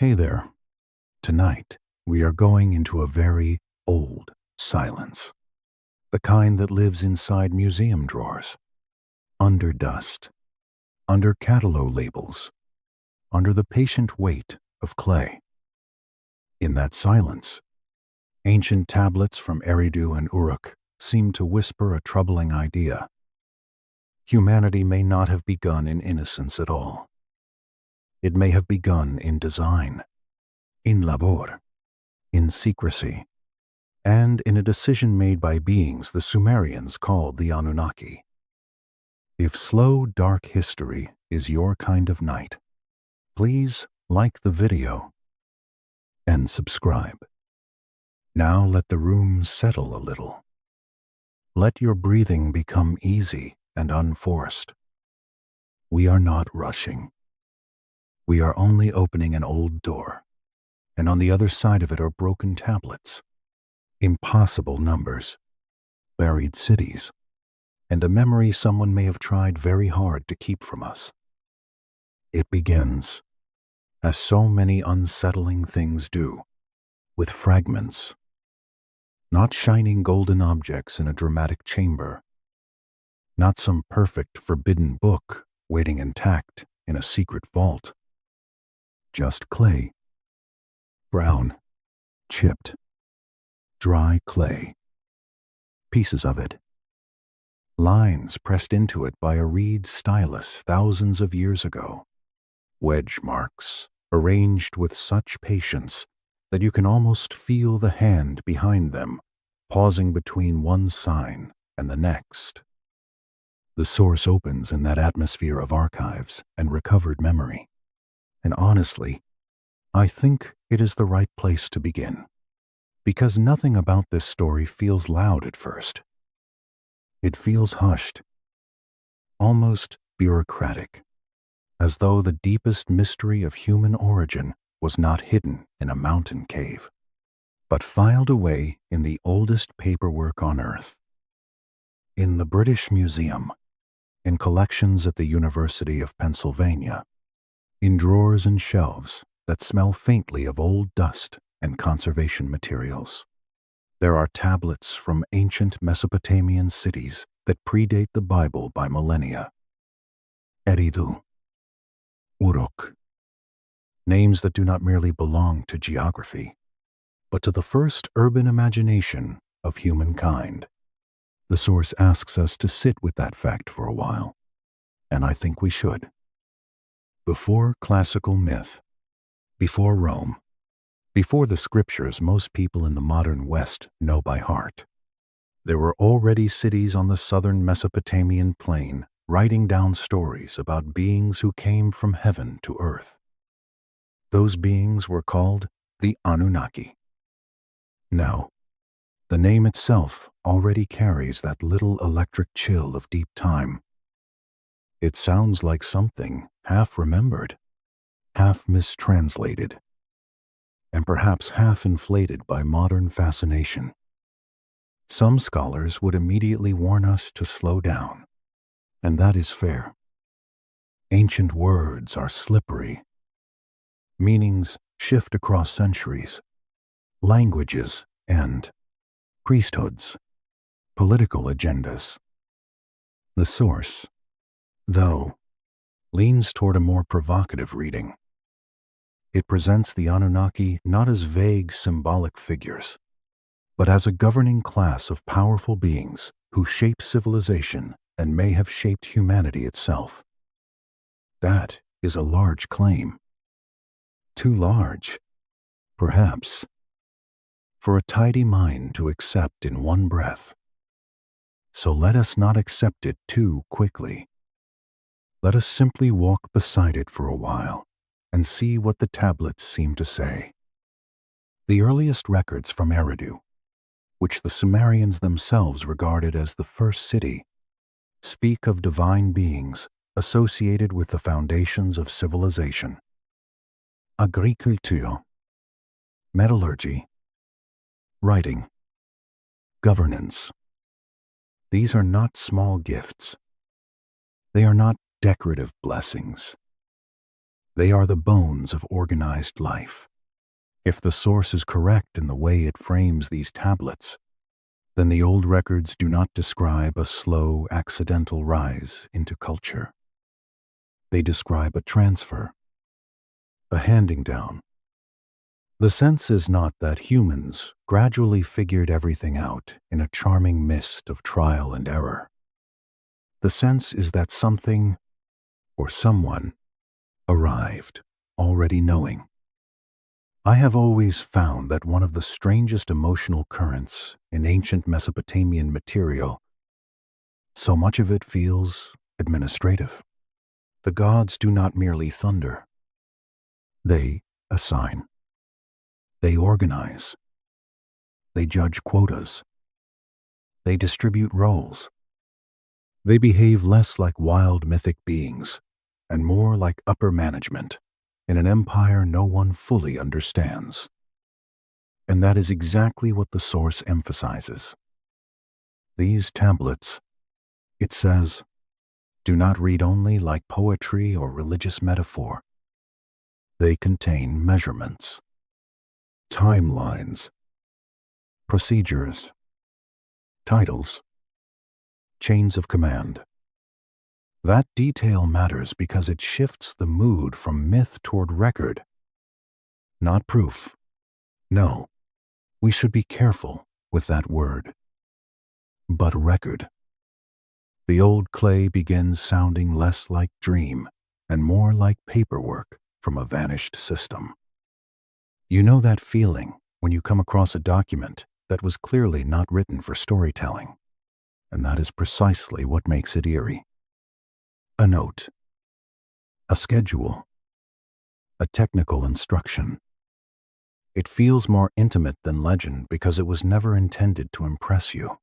Hey there. Tonight, we are going into a very old silence. The kind that lives inside museum drawers, under dust, under catalog labels, under the patient weight of clay. In that silence, ancient tablets from Eridu and Uruk seem to whisper a troubling idea. Humanity may not have begun in innocence at all. It may have begun in design, in labor, in secrecy, and in a decision made by beings the Sumerians called the Anunnaki. If slow, dark history is your kind of night, please like the video and subscribe. Now let the room settle a little. Let your breathing become easy and unforced. We are not rushing. We are only opening an old door, and on the other side of it are broken tablets, impossible numbers, buried cities, and a memory someone may have tried very hard to keep from us. It begins, as so many unsettling things do, with fragments, not shining golden objects in a dramatic chamber, not some perfect forbidden book waiting intact in a secret vault. Just clay. Brown, chipped, dry clay. Pieces of it. Lines pressed into it by a reed stylus thousands of years ago. Wedge marks, arranged with such patience that you can almost feel the hand behind them, pausing between one sign and the next. The source opens in that atmosphere of archives and recovered memory. And honestly, I think it is the right place to begin, because nothing about this story feels loud at first. It feels hushed, almost bureaucratic, as though the deepest mystery of human origin was not hidden in a mountain cave, but filed away in the oldest paperwork on Earth. In the British Museum, in collections at the University of Pennsylvania, in drawers and shelves that smell faintly of old dust and conservation materials. There are tablets from ancient Mesopotamian cities that predate the Bible by millennia. Eridu, Uruk, names that do not merely belong to geography, but to the first urban imagination of humankind. The source asks us to sit with that fact for a while, and I think we should. Before classical myth, before Rome, before the scriptures most people in the modern West know by heart, there were already cities on the southern Mesopotamian plain writing down stories about beings who came from heaven to earth. Those beings were called the Anunnaki. Now, the name itself already carries that little electric chill of deep time. It sounds like something half remembered, half mistranslated, and perhaps half inflated by modern fascination. Some scholars would immediately warn us to slow down, and that is fair. Ancient words are slippery. Meanings shift across centuries. Languages and priesthoods, political agendas. The source, though, leans toward a more provocative reading. It presents the Anunnaki not as vague symbolic figures, but as a governing class of powerful beings who shape civilization and may have shaped humanity itself. That is a large claim. Too large, perhaps, for a tidy mind to accept in one breath. So let us not accept it too quickly. Let us simply walk beside it for a while and see what the tablets seem to say. The earliest records from Eridu, which the Sumerians themselves regarded as the first city, speak of divine beings associated with the foundations of civilization. Agriculture, metallurgy, writing, governance. These are not small gifts. They are not decorative blessings. They are the bones of organized life. If the source is correct in the way it frames these tablets, then the old records do not describe a slow, accidental rise into culture. They describe a transfer, a handing down. The sense is not that humans gradually figured everything out in a charming mist of trial and error. The sense is that something or someone arrived already knowing. I have always found that one of the strangest emotional currents in ancient Mesopotamian material, so much of it feels administrative. The gods do not merely thunder. They assign. They organize. They judge quotas. They distribute roles. They behave less like wild mythic beings and more like upper management in an empire no one fully understands. And that is exactly what the source emphasizes. These tablets, it says, do not read only like poetry or religious metaphor. They contain measurements, timelines, procedures, titles, chains of command. That detail matters because it shifts the mood from myth toward record, not proof. No, we should be careful with that word. But record. The old clay begins sounding less like dream and more like paperwork from a vanished system. You know that feeling when you come across a document that was clearly not written for storytelling, and that is precisely what makes it eerie. A note, a schedule, a technical instruction. It feels more intimate than legend because it was never intended to impress you.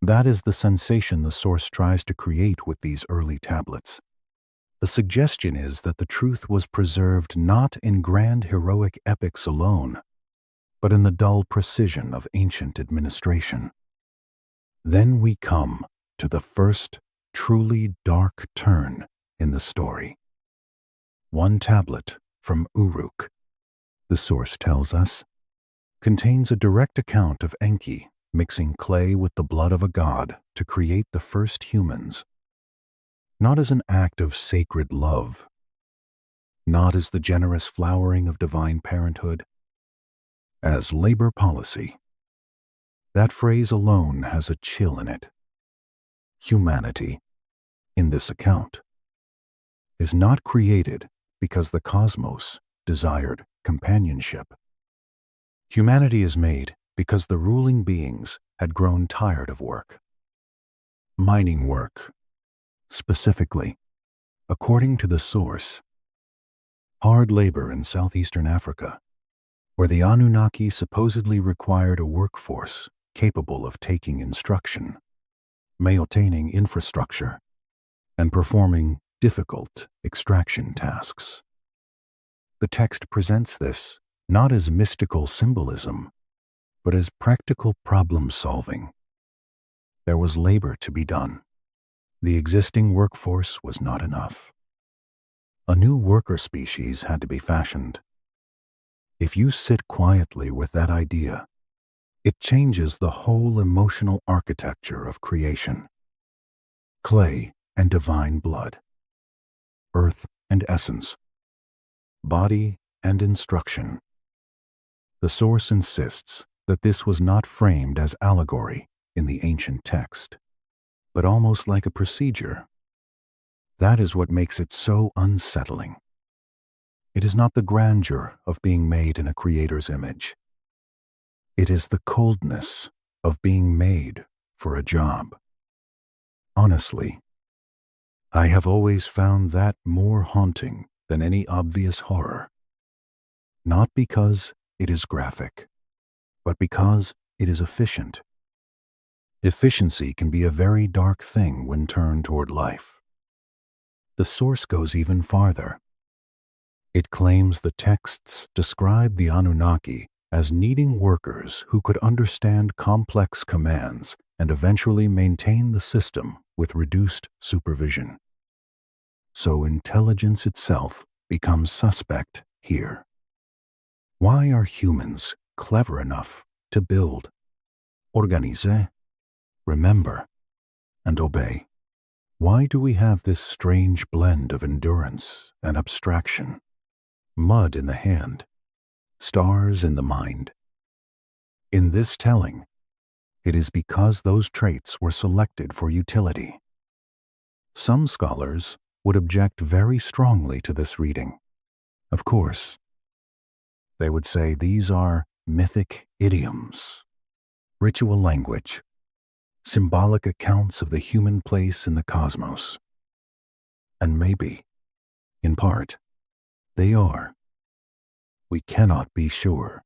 That is the sensation the source tries to create with these early tablets. The suggestion is that the truth was preserved not in grand heroic epics alone, but in the dull precision of ancient administration. Then we come to the first truly dark turn in the story. One tablet from Uruk, the source tells us, contains a direct account of Enki mixing clay with the blood of a god to create the first humans. Not as an act of sacred love, not as the generous flowering of divine parenthood, as labor policy. That phrase alone has a chill in it. Humanity, in this account, is not created because the cosmos desired companionship. Humanity is made because the ruling beings had grown tired of work. Mining work, specifically, according to the source, hard labor in southeastern Africa, where the Anunnaki supposedly required a workforce capable of taking instruction, maintaining infrastructure, and performing difficult extraction tasks. The text presents this not as mystical symbolism, but as practical problem-solving. There was labor to be done. The existing workforce was not enough. A new worker species had to be fashioned. If you sit quietly with that idea, it changes the whole emotional architecture of creation. Clay and divine blood, earth and essence, body and instruction. The source insists that this was not framed as allegory in the ancient text, but almost like a procedure. That is what makes it so unsettling. It is not the grandeur of being made in a creator's image. It is the coldness of being made for a job. Honestly, I have always found that more haunting than any obvious horror. Not because it is graphic, but because it is efficient. Efficiency can be a very dark thing when turned toward life. The source goes even farther. It claims the texts describe the Anunnaki as needing workers who could understand complex commands and eventually maintain the system with reduced supervision. So intelligence itself becomes suspect here. Why are humans clever enough to build, organize, remember, and obey? Why do we have this strange blend of endurance and abstraction, mud in the hand, stars in the mind? In this telling, it is because those traits were selected for utility. Some scholars would object very strongly to this reading. Of course, they would say these are mythic idioms, ritual language, symbolic accounts of the human place in the cosmos. And maybe, in part, they are. We cannot be sure.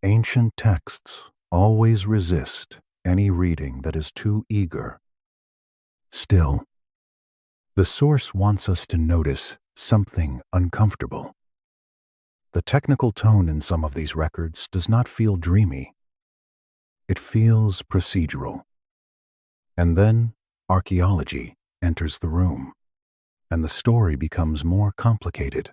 Ancient texts always resist any reading that is too eager. Still, the source wants us to notice something uncomfortable. The technical tone in some of these records does not feel dreamy. It feels procedural. And then archaeology enters the room, and the story becomes more complicated.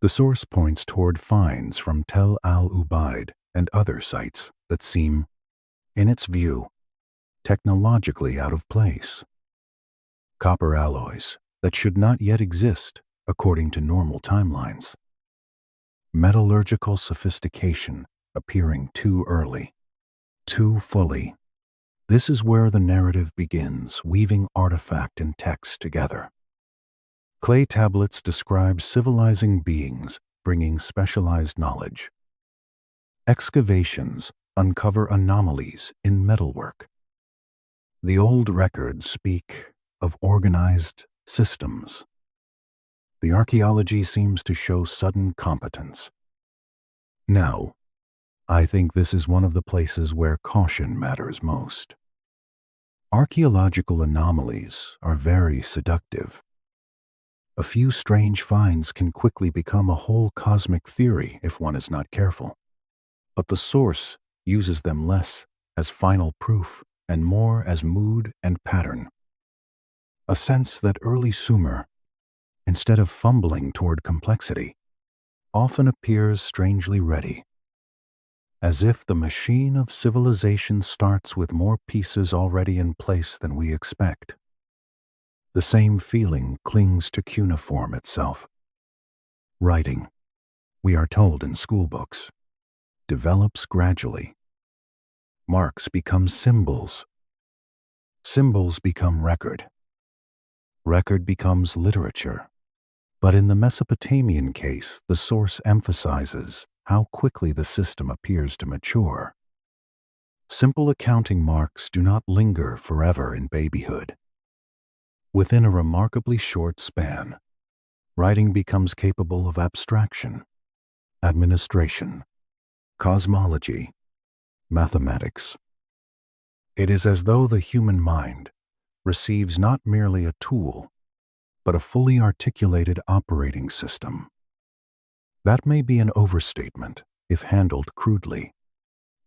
The source points toward finds from Tel al-Ubaid and other sites that seem, in its view, technologically out of place. Copper alloys that should not yet exist according to normal timelines. Metallurgical sophistication appearing too early, too fully. This is where the narrative begins, weaving artifact and text together. Clay tablets describe civilizing beings bringing specialized knowledge. Excavations uncover anomalies in metalwork. The old records speak of organized systems. The archaeology seems to show sudden competence. Now, I think this is one of the places where caution matters most. Archaeological anomalies are very seductive. A few strange finds can quickly become a whole cosmic theory if one is not careful. But the source uses them less as final proof and more as mood and pattern. A sense that early Sumer, instead of fumbling toward complexity, often appears strangely ready, as if the machine of civilization starts with more pieces already in place than we expect. The same feeling clings to cuneiform itself. Writing, we are told in schoolbooks, develops gradually. Marks become symbols. Symbols become record. Record becomes literature. But in the Mesopotamian case, the source emphasizes how quickly the system appears to mature. Simple accounting marks do not linger forever in babyhood. Within a remarkably short span, writing becomes capable of abstraction, administration, cosmology, mathematics. It is as though the human mind receives not merely a tool, but a fully articulated operating system. That may be an overstatement if handled crudely,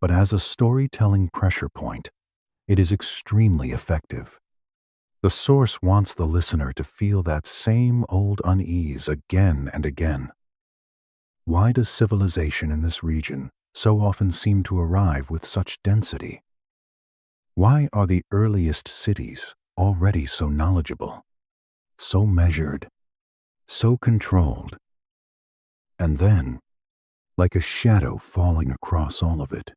but as a storytelling pressure point, it is extremely effective. The source wants the listener to feel that same old unease again and again. Why does civilization in this region so often seem to arrive with such density? Why are the earliest cities already so knowledgeable, so measured, so controlled? And then, like a shadow falling across all of it,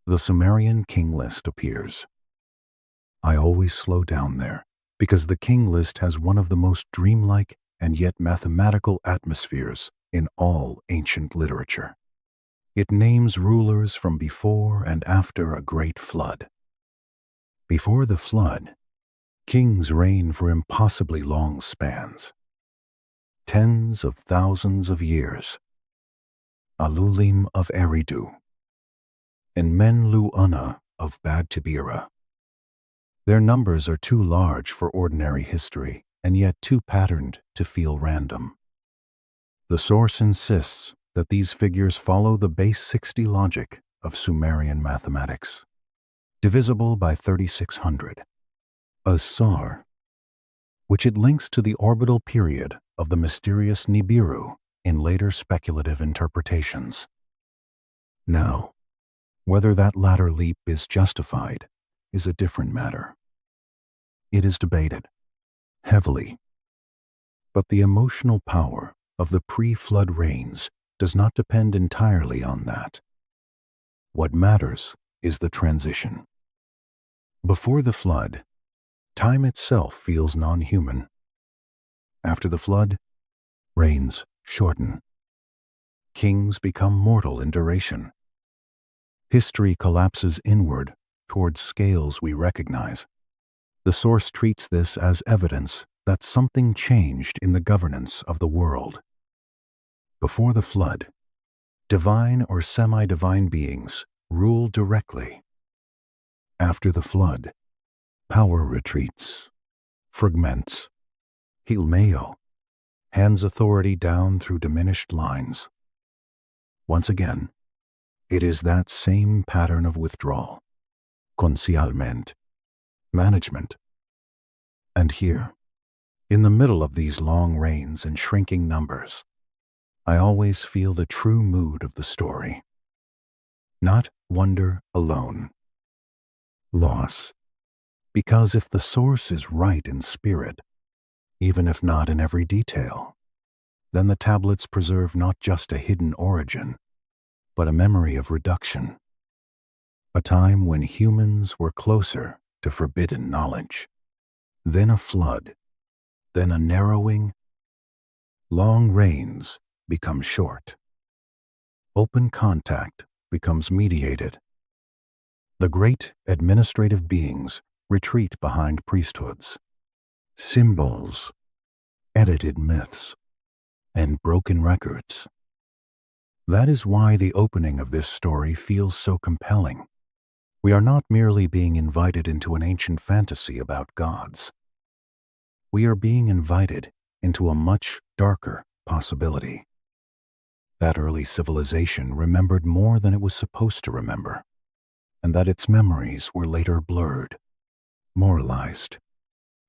the Sumerian king list appears. I always slow down there, because the king list has one of the most dreamlike and yet mathematical atmospheres in all ancient literature. It names rulers from before and after a great flood. Before the flood, kings reign for impossibly long spans, tens of thousands of years. Alulim of Eridu, and Men-Lu-Unna of Bad-Tibira. Their numbers are too large for ordinary history, and yet too patterned to feel random. The source insists that these figures follow the base 60 logic of Sumerian mathematics, divisible by 3600. A sar which it links to the orbital period of the mysterious Nibiru in later speculative interpretations. Now, whether that latter leap is justified is a different matter. It is debated, heavily, but the emotional power of the pre-flood rains does not depend entirely on that. What matters is the transition. Before the flood, time itself feels non-human. After the flood, rains shorten. Kings become mortal in duration. History collapses inward towards scales we recognize. The source treats this as evidence that something changed in the governance of the world. Before the flood, divine or semi-divine beings rule directly. After the flood, power retreats, fragments, Hilmeo, hands authority down through diminished lines. Once again, it is that same pattern of withdrawal, concealment, management. And here, in the middle of these long reigns and shrinking numbers, I always feel the true mood of the story. Not wonder alone. Loss. Because if the source is right in spirit, even if not in every detail, then the tablets preserve not just a hidden origin, but a memory of reduction. A time when humans were closer to forbidden knowledge. Then a flood. Then a narrowing. Long reigns become short. Open contact becomes mediated. The great administrative beings retreat behind priesthoods, symbols, edited myths, and broken records. That is why the opening of this story feels so compelling. We are not merely being invited into an ancient fantasy about gods. We are being invited into a much darker possibility. That early civilization remembered more than it was supposed to remember, and that its memories were later blurred, moralized,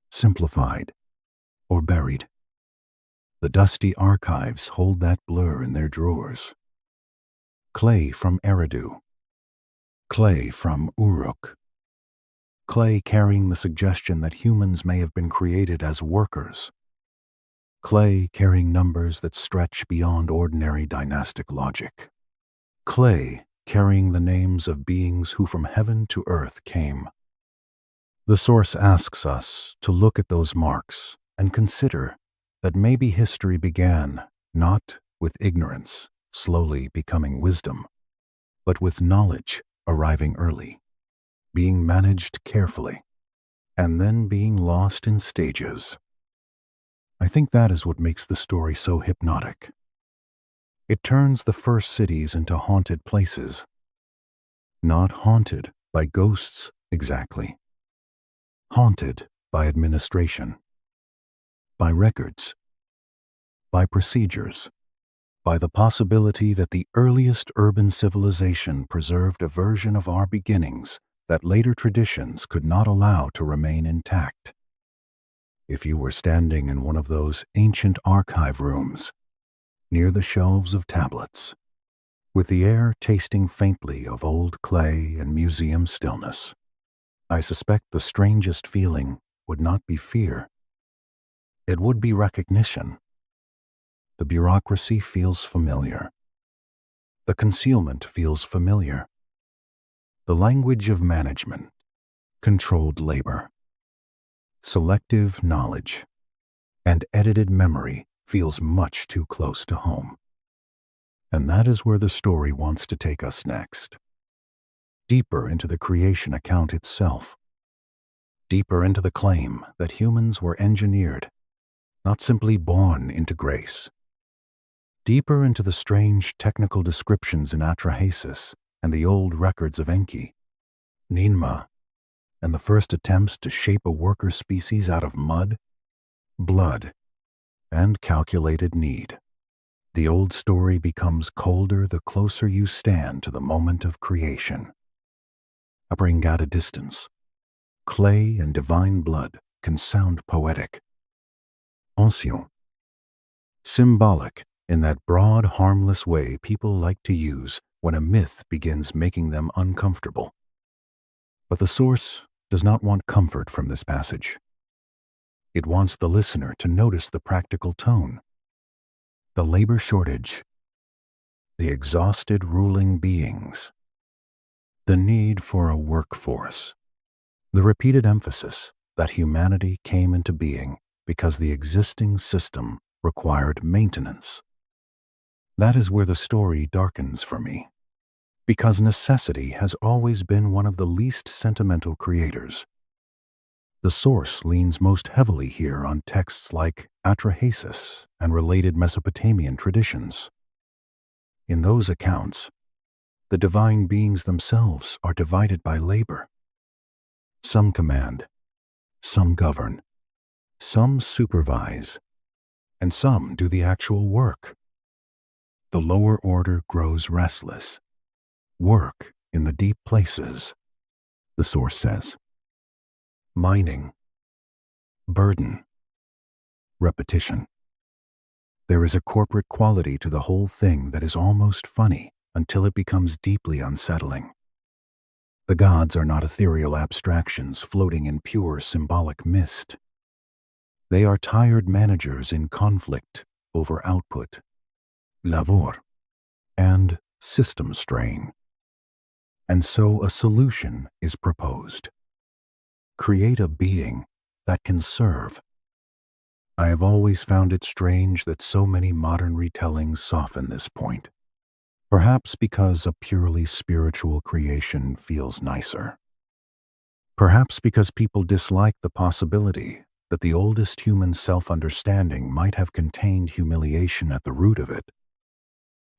simplified, or buried. The dusty archives hold that blur in their drawers. Clay from Eridu. Clay from Uruk. Clay carrying the suggestion that humans may have been created as workers. Clay carrying numbers that stretch beyond ordinary dynastic logic. Clay carrying the names of beings who from heaven to earth came. The source asks us to look at those marks and consider that maybe history began not with ignorance slowly becoming wisdom, but with knowledge arriving early, being managed carefully, and then being lost in stages. I think that is what makes the story so hypnotic. It turns the first cities into haunted places. Not haunted by ghosts exactly. Haunted by administration, by records, by procedures, by the possibility that the earliest urban civilization preserved a version of our beginnings that later traditions could not allow to remain intact. If you were standing in one of those ancient archive rooms, near the shelves of tablets, with the air tasting faintly of old clay and museum stillness, I suspect the strangest feeling would not be fear. It would be recognition. The bureaucracy feels familiar. The concealment feels familiar. The language of management, controlled labor, selective knowledge, and edited memory feels much too close to home. And that is where the story wants to take us next. Deeper into the creation account itself. Deeper into the claim that humans were engineered, not simply born into grace. Deeper into the strange technical descriptions in Atrahasis and the old records of Enki, Ninmah, and the first attempts to shape a worker species out of mud, blood, and calculated need. The old story becomes colder the closer you stand to the moment of creation. I bring at a distance. Clay and divine blood can sound poetic, ancien. Symbolic in that broad, harmless way people like to use when a myth begins making them uncomfortable. But the source does not want comfort from this passage. It wants the listener to notice the practical tone, the labor shortage, the exhausted ruling beings, the need for a workforce, the repeated emphasis that humanity came into being because the existing system required maintenance. That is where the story darkens for me, because necessity has always been one of the least sentimental creators. The source leans most heavily here on texts like Atrahasis and related Mesopotamian traditions. In those accounts, the divine beings themselves are divided by labor. Some command, some govern, some supervise, and some do the actual work. The lower order grows restless. Work in the deep places, the source says. Mining, burden, repetition. There is a corporate quality to the whole thing that is almost funny until it becomes deeply unsettling. The gods are not ethereal abstractions floating in pure symbolic mist. They are tired managers in conflict over output, labor, and system strain. And so a solution is proposed. Create a being that can serve. I have always found it strange that so many modern retellings soften this point. Perhaps because a purely spiritual creation feels nicer. Perhaps because people dislike the possibility that the oldest human self-understanding might have contained humiliation at the root of it.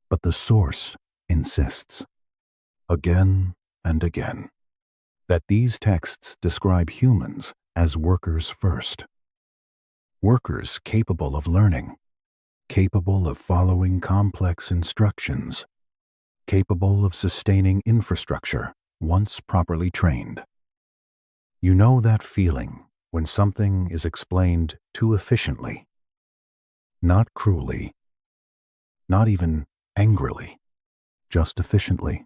But the source insists, again and again, that these texts describe humans as workers first. Workers capable of learning, capable of following complex instructions, capable of sustaining infrastructure once properly trained. You know that feeling when something is explained too efficiently, not cruelly, not even angrily, just efficiently.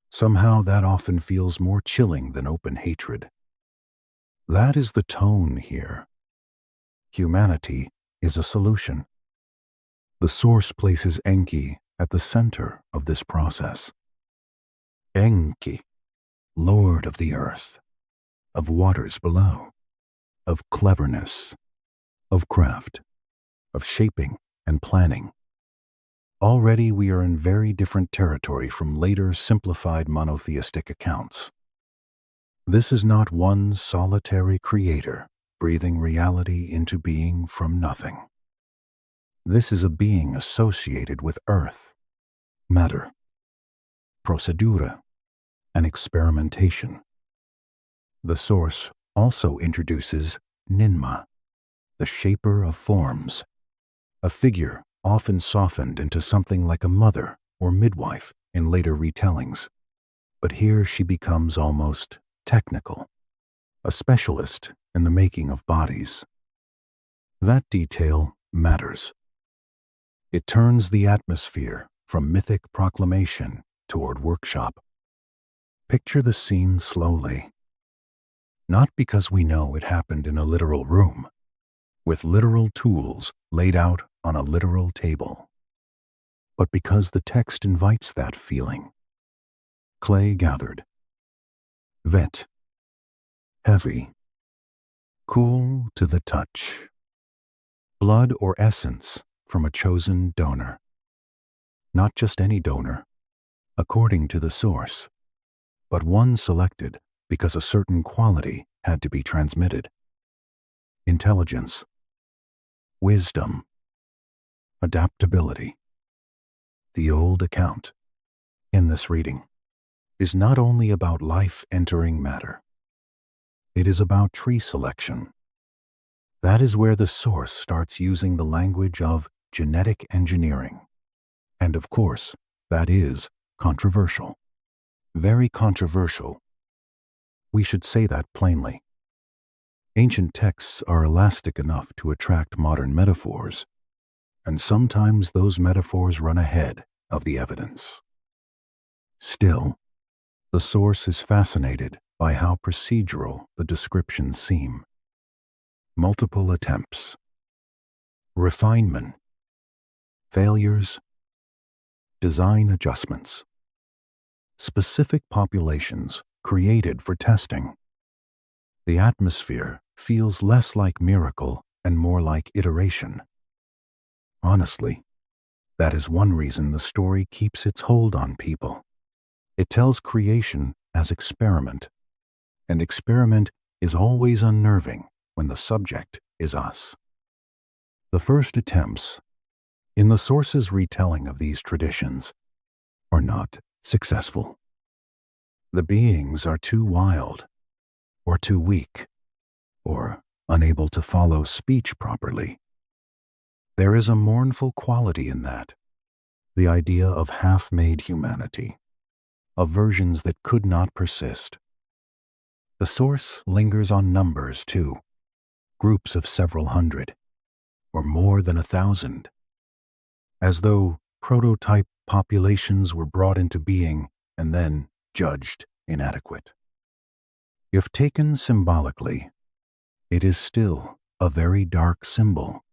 Somehow that often feels more chilling than open hatred. That is the tone here. Humanity is a solution. The source places Enki at the center of this process. Enki, Lord of the earth, of waters below, of cleverness, of craft, of shaping and planning. Already we are in very different territory from later simplified monotheistic accounts. This is not one solitary creator breathing reality into being from nothing. This is a being associated with earth, matter, procedura, and experimentation. The source also introduces Ninma, the shaper of forms, a figure often softened into something like a mother or midwife in later retellings. But here she becomes almost technical, a specialist in the making of bodies. That detail matters. It turns the atmosphere from mythic proclamation toward workshop. Picture the scene slowly. Not because we know it happened in a literal room, with literal tools laid out on a literal table, but because the text invites that feeling. Clay gathered, wet, heavy, cool to the touch, blood or essence from a chosen donor. Not just any donor, according to the source, but one selected because a certain quality had to be transmitted. Intelligence, wisdom, adaptability. The old account, in this reading, is not only about life entering matter. It is about tree selection. That is where the source starts using the language of genetic engineering. And of course, that is controversial. Very controversial. We should say that plainly. Ancient texts are elastic enough to attract modern metaphors, and sometimes those metaphors run ahead of the evidence. Still, the source is fascinated by how procedural the descriptions seem. Multiple attempts, refinement, failures, design adjustments, specific populations created for testing. The atmosphere feels less like miracle and more like iteration. Honestly, that is one reason the story keeps its hold on people. It tells creation as experiment, and experiment is always unnerving when the subject is us. The first attempts, in the source's retelling of these traditions, are not successful. The beings are too wild, or too weak, or unable to follow speech properly. There is a mournful quality in that, the idea of half-made humanity, of versions that could not persist. The source lingers on numbers, too, groups of several hundred, or more than 1,000, as though prototype populations were brought into being and then judged inadequate. If taken symbolically, it is still a very dark symbol.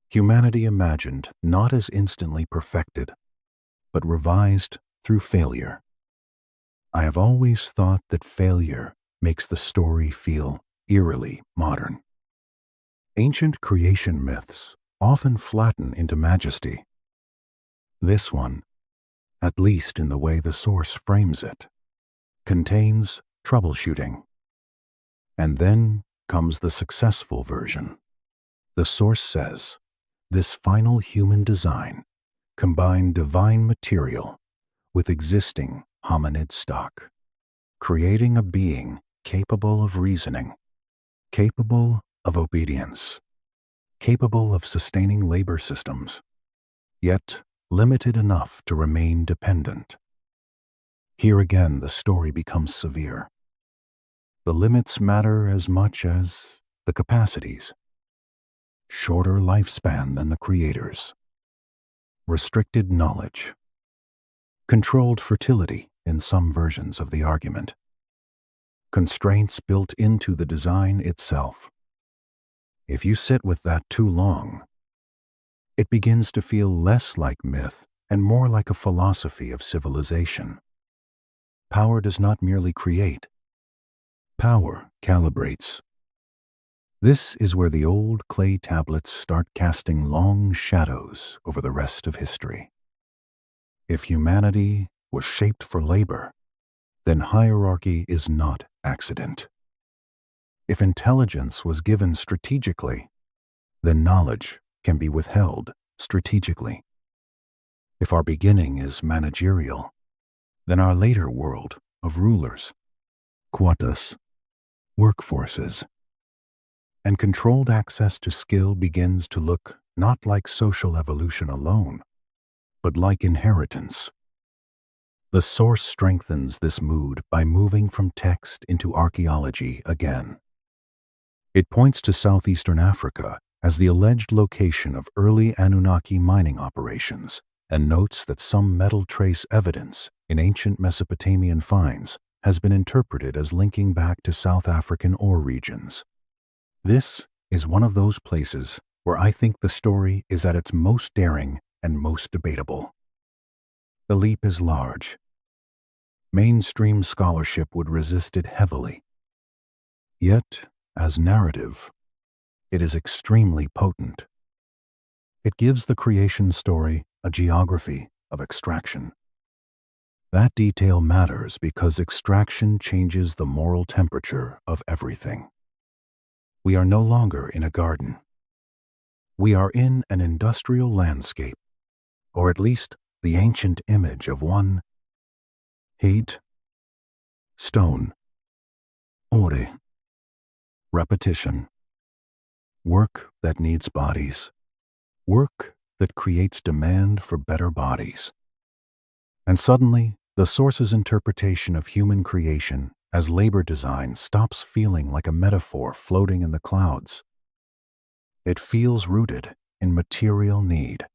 Humanity imagined not as instantly perfected, but revised through failure. I have always thought that failure makes the story feel eerily modern. Ancient creation myths often flatten into majesty. This one, at least in the way the source frames it, contains troubleshooting. And then comes the successful version. The source says, this final human design combined divine material with existing hominid stock, creating a being capable of reasoning, capable of obedience, capable of sustaining labor systems, yet limited enough to remain dependent. Here again, the story becomes severe. The limits matter as much as the capacities. Shorter lifespan than the creators. Restricted knowledge. Controlled fertility in some versions of the argument. Constraints built into the design itself. If you sit with that too long, it begins to feel less like myth and more like a philosophy of civilization. Power does not merely create. Power calibrates. This is where the old clay tablets start casting long shadows over the rest of history. If humanity was shaped for labor, then hierarchy is not accident. If intelligence was given strategically, then knowledge can be withheld strategically. If our beginning is managerial, then our later world of rulers, quotas, workforces, and controlled access to skill begins to look not like social evolution alone, but like inheritance. The source strengthens this mood by moving from text into archaeology again. It points to southeastern Africa as the alleged location of early Anunnaki mining operations and notes that some metal trace evidence in ancient Mesopotamian finds has been interpreted as linking back to South African ore regions. This is one of those places where I think the story is at its most daring and most debatable. The leap is large. Mainstream scholarship would resist it heavily. Yet, as narrative, it is extremely potent. It gives the creation story a geography of extraction. That detail matters because extraction changes the moral temperature of everything. We are no longer in a garden. We are in an industrial landscape, or at least the ancient image of one. Heat, stone, ore, repetition, work that needs bodies, work that creates demand for better bodies. And suddenly, the source's interpretation of human creation as labor design stops feeling like a metaphor floating in the clouds. It feels rooted in material need.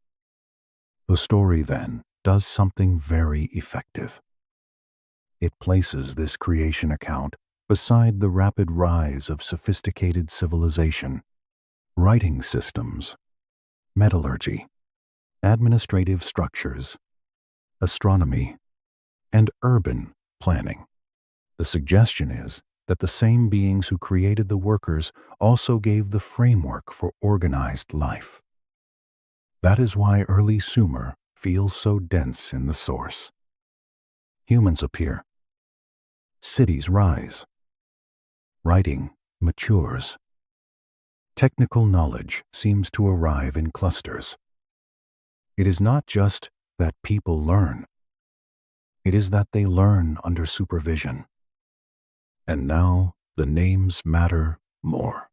The story, then, does something very effective. It places this creation account beside the rapid rise of sophisticated civilization, writing systems, metallurgy, administrative structures, astronomy, and urban planning. The suggestion is that the same beings who created the workers also gave the framework for organized life. That is why early Sumer feels so dense in the source. Humans appear. Cities rise. Writing matures. Technical knowledge seems to arrive in clusters. It is not just that people learn. It is that they learn under supervision. And now the names matter more.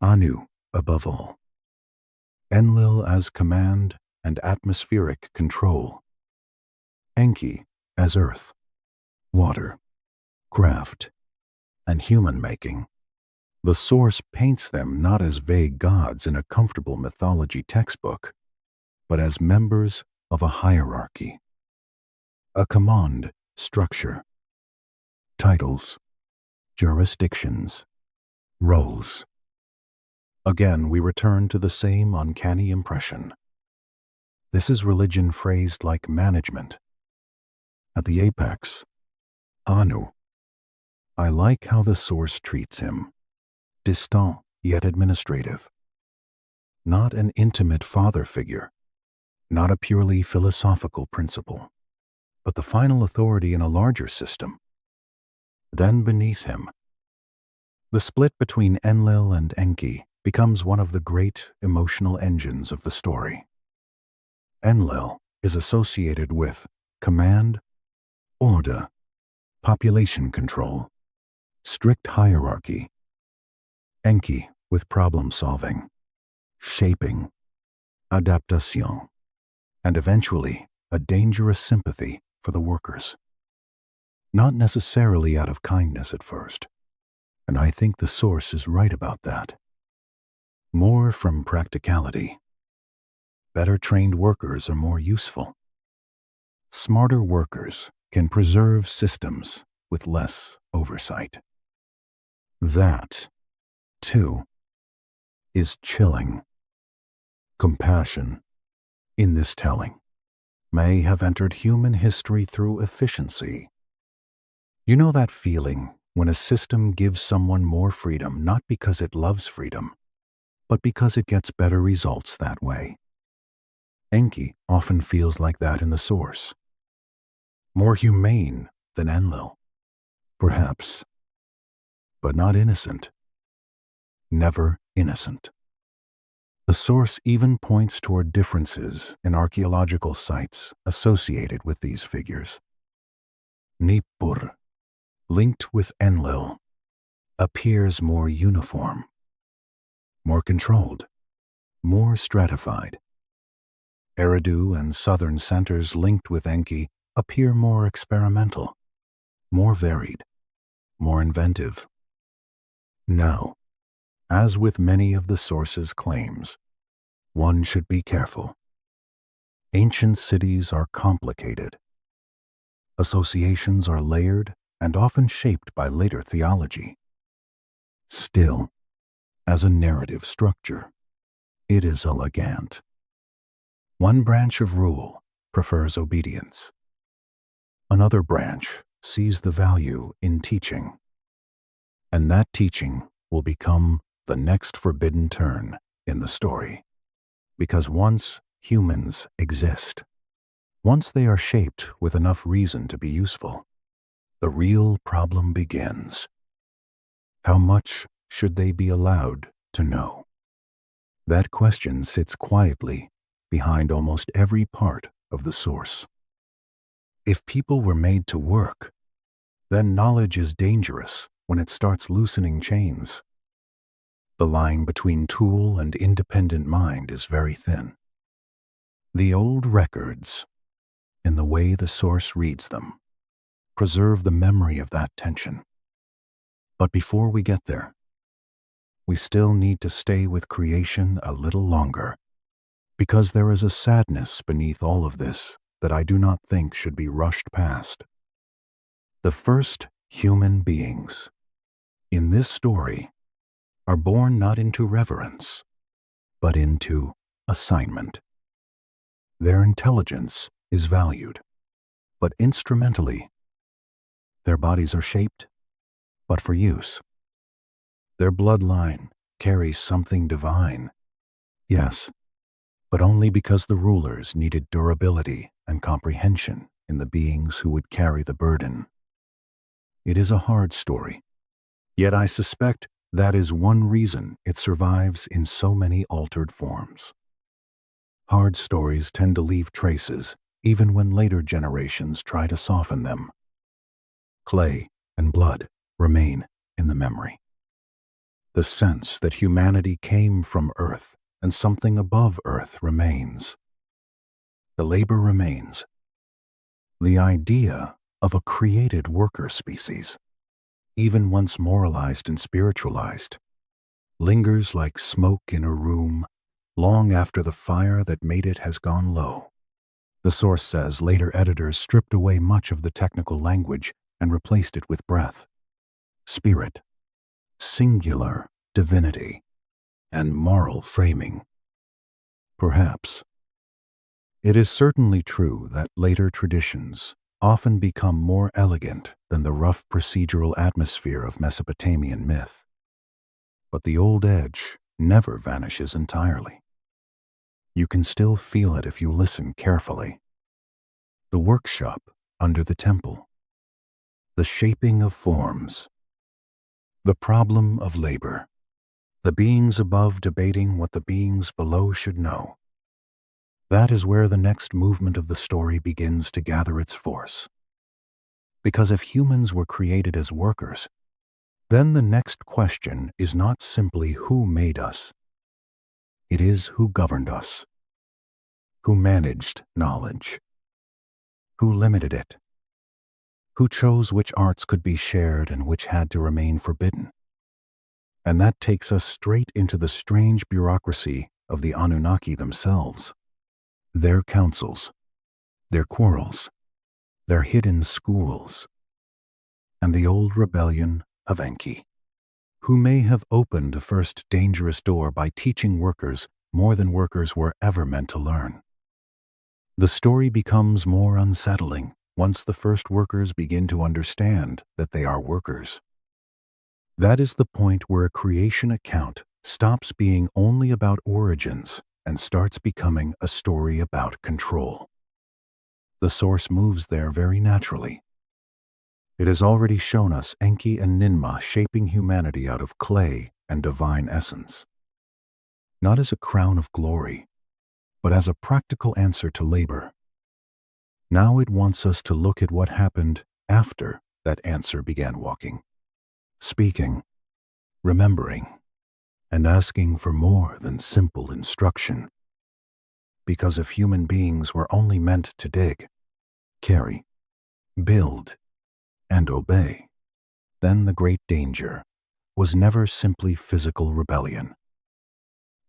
Anu, above all. Enlil as command and atmospheric control. Enki as earth, water, craft, and human making. The source paints them not as vague gods in a comfortable mythology textbook, but as members of a hierarchy. A command structure. Titles, jurisdictions, roles. Again, we return to the same uncanny impression. This is religion phrased like management. At the apex, Anu. I like how the source treats him. Distant yet administrative. Not an intimate father figure, not a purely philosophical principle, but the final authority in a larger system. Then beneath him, the split between Enlil and Enki becomes one of the great emotional engines of the story. Enlil is associated with command, order, population control, strict hierarchy. Enki with problem solving, shaping, adaptation, and eventually a dangerous sympathy for the workers. Not necessarily out of kindness at first, and I think the source is right about that. More from practicality. Better trained workers are more useful. Smarter workers can preserve systems with less oversight. That, too, is chilling. Compassion, in this telling, may have entered human history through efficiency. You know that feeling when a system gives someone more freedom not because it loves freedom, but because it gets better results that way. Enki often feels like that in the source. More humane than Enlil, perhaps, but not innocent. Never innocent. The source even points toward differences in archaeological sites associated with these figures. Nippur, linked with Enlil, appears more uniform, more controlled, more stratified. Eridu and southern centers linked with Enki appear more experimental, more varied, more inventive. Now, as with many of the source's claims, one should be careful. Ancient cities are complicated. Associations are layered and often shaped by later theology. Still, as a narrative structure, it is elegant. One branch of rule prefers obedience. Another branch sees the value in teaching. And that teaching will become the next forbidden turn in the story. Because once humans exist, once they are shaped with enough reason to be useful, the real problem begins. How much should they be allowed to know? That question sits quietly behind almost every part of the source. If people were made to work, then knowledge is dangerous when it starts loosening chains. The line between tool and independent mind is very thin. The old records, in the way the source reads them, preserve the memory of that tension. But before we get there, we still need to stay with creation a little longer, because there is a sadness beneath all of this that I do not think should be rushed past. The first human beings in this story are born not into reverence, but into assignment. Their intelligence is valued, but instrumentally. Their bodies are shaped, but for use. Their bloodline carries something divine, yes, but only because the rulers needed durability and comprehension in the beings who would carry the burden. It is a hard story, yet I suspect that is one reason it survives in so many altered forms. Hard stories tend to leave traces even when later generations try to soften them. Clay and blood remain in the memory. The sense that humanity came from Earth and something above Earth remains. The labor remains. The idea of a created worker species, even once moralized and spiritualized, lingers like smoke in a room long after the fire that made it has gone low. The source says later editors stripped away much of the technical language and replaced it with breath, spirit, singular divinity, and moral framing. Perhaps. It is certainly true that later traditions often become more elegant than the rough procedural atmosphere of Mesopotamian myth. But the old edge never vanishes entirely. You can still feel it if you listen carefully. The workshop under the temple, the shaping of forms, the problem of labor, the beings above debating what the beings below should know. That is where the next movement of the story begins to gather its force. Because if humans were created as workers, then the next question is not simply who made us. It is who governed us, who managed knowledge, who limited it, who chose which arts could be shared and which had to remain forbidden. And that takes us straight into the strange bureaucracy of the Anunnaki themselves. Their councils, their quarrels, their hidden schools, and the old rebellion of Enki, who may have opened the first dangerous door by teaching workers more than workers were ever meant to learn. The story becomes more unsettling once the first workers begin to understand that they are workers. That is the point where a creation account stops being only about origins and starts becoming a story about control. The source moves there very naturally. It has already shown us Enki and Ninmah shaping humanity out of clay and divine essence, not as a crown of glory, but as a practical answer to labor. Now it wants us to look at what happened after that answer began walking, speaking, remembering, and asking for more than simple instruction. Because if human beings were only meant to dig, carry, build, and obey, then the great danger was never simply physical rebellion.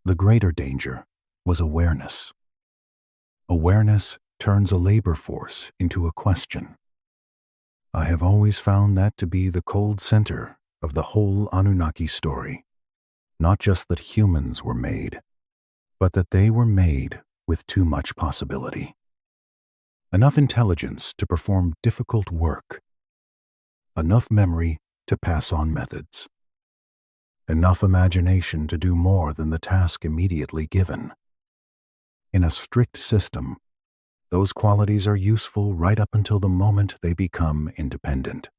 The greater danger was awareness. Awareness turns a labor force into a question. I have always found that to be the cold center of the whole Anunnaki story. Not just that humans were made, but that they were made with too much possibility. Enough intelligence to perform difficult work. Enough memory to pass on methods. Enough imagination to do more than the task immediately given. In a strict system, those qualities are useful right up until the moment they become independent.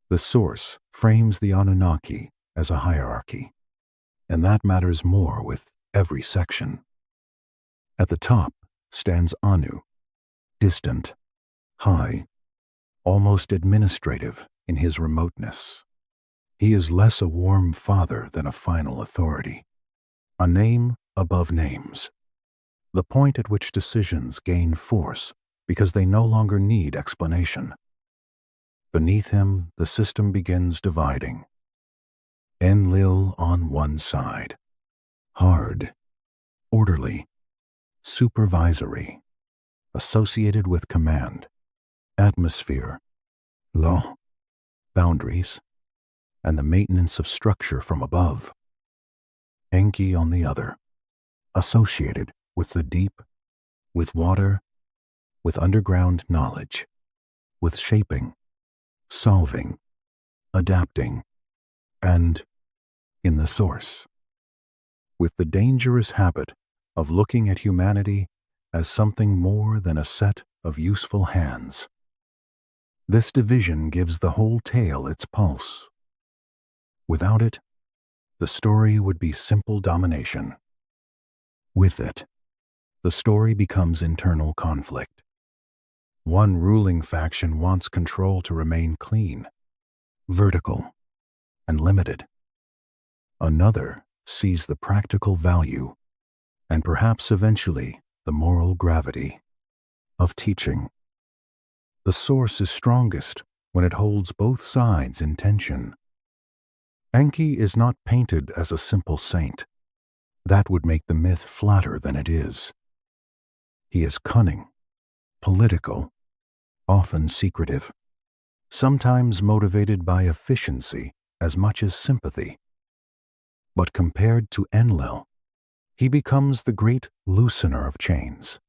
The source frames the Anunnaki as a hierarchy, and that matters more with every section. At the top stands Anu, distant, high, almost administrative in his remoteness. He is less a warm father than a final authority, a name above names, the point at which decisions gain force because they no longer need explanation. Beneath him, the system begins dividing. Enlil on one side, hard, orderly, supervisory, associated with command, atmosphere, law, boundaries, and the maintenance of structure from above. Enki on the other, associated with the deep, with water, with underground knowledge, with shaping, solving, adapting, and, in the source, with the dangerous habit of looking at humanity as something more than a set of useful hands. This division gives the whole tale its pulse. Without it, the story would be simple domination. With it, the story becomes internal conflict. One ruling faction wants control to remain clean, vertical, and limited. Another sees the practical value, and perhaps eventually the moral gravity, of teaching. The source is strongest when it holds both sides in tension. Enki is not painted as a simple saint. That would make the myth flatter than it is. He is cunning, political, often secretive, sometimes motivated by efficiency as much as sympathy. But compared to Enlil, he becomes the great loosener of chains.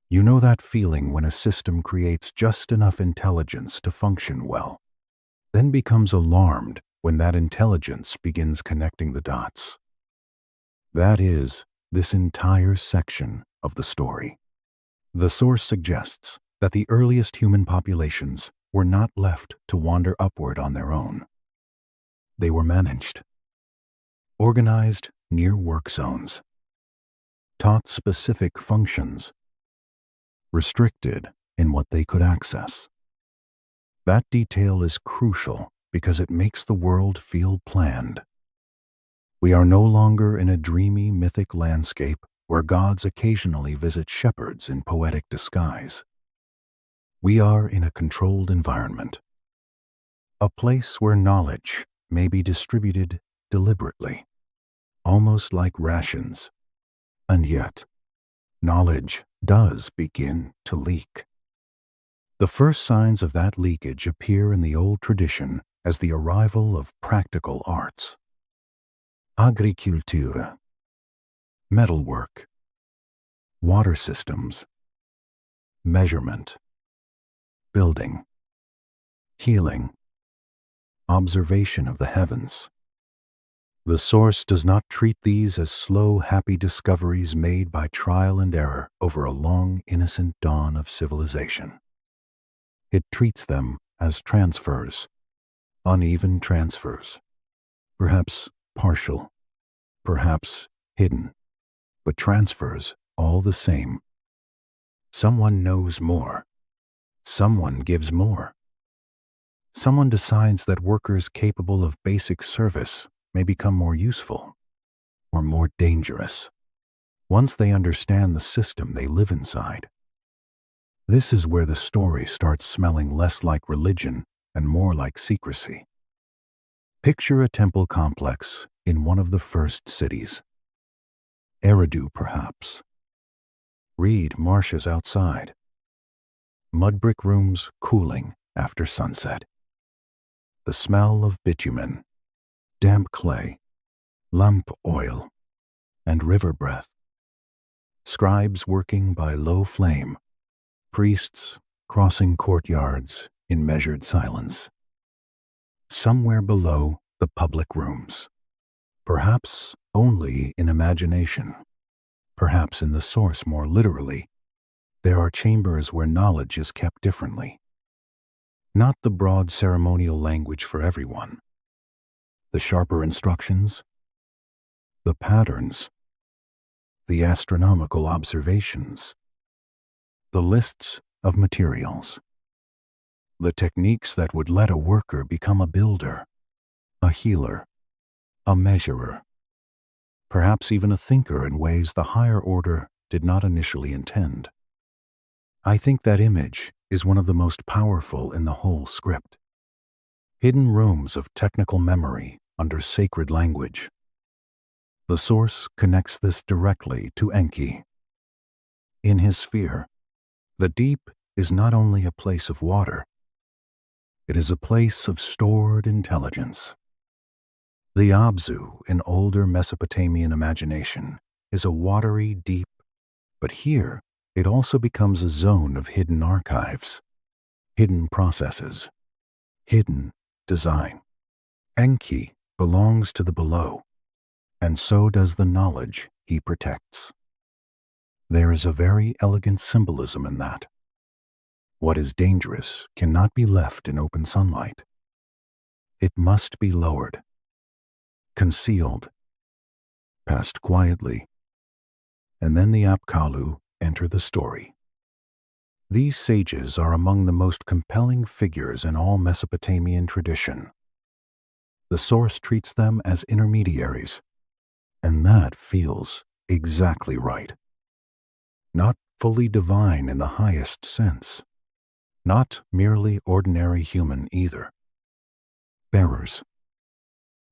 You know that feeling when a system creates just enough intelligence to function well, then becomes alarmed when that intelligence begins connecting the dots. That is this entire section of the story. The source suggests that the earliest human populations were not left to wander upward on their own. They were managed, organized near work zones, taught specific functions, restricted in what they could access. That detail is crucial because it makes the world feel planned. We are no longer in a dreamy mythic landscape where gods occasionally visit shepherds in poetic disguise. We are in a controlled environment, a place where knowledge may be distributed deliberately, almost like rations. And yet, knowledge does begin to leak. The first signs of that leakage appear in the old tradition as the arrival of practical arts. Agricultura, metalwork, water systems, measurement, building, healing, observation of the heavens. The source does not treat these as slow, happy discoveries made by trial and error over a long, innocent dawn of civilization. It treats them as transfers, uneven transfers, perhaps partial, perhaps hidden, but transfers all the same. Someone knows more. Someone gives more. Someone decides that workers capable of basic service may become more useful or more dangerous once they understand the system they live inside. This is where the story starts smelling less like religion and more like secrecy. Picture a temple complex in one of the first cities. Eridu, perhaps. Reed marshes outside. Mud brick rooms cooling after sunset. The smell of bitumen, damp clay, lamp oil, and river breath. Scribes working by low flame. Priests crossing courtyards in measured silence. Somewhere below the public rooms. Perhaps only in imagination. Perhaps in the source more literally. There are chambers where knowledge is kept differently. Not the broad ceremonial language for everyone. The sharper instructions, the patterns, the astronomical observations, the lists of materials, the techniques that would let a worker become a builder, a healer, a measurer, perhaps even a thinker in ways the higher order did not initially intend. I think that image is one of the most powerful in the whole script. Hidden rooms of technical memory under sacred language. The source connects this directly to Enki. In his sphere, the deep is not only a place of water, it is a place of stored intelligence. The Abzu in older Mesopotamian imagination is a watery deep, but here it also becomes a zone of hidden archives, hidden processes, hidden design. Enki belongs to the below, and so does the knowledge he protects. There is a very elegant symbolism in that. What is dangerous cannot be left in open sunlight. It must be lowered, concealed, passed quietly, and then the Apkallu enter the story. These sages are among the most compelling figures in all Mesopotamian tradition. The source treats them as intermediaries, and that feels exactly right. Not fully divine in the highest sense, not merely ordinary human either. Bearers,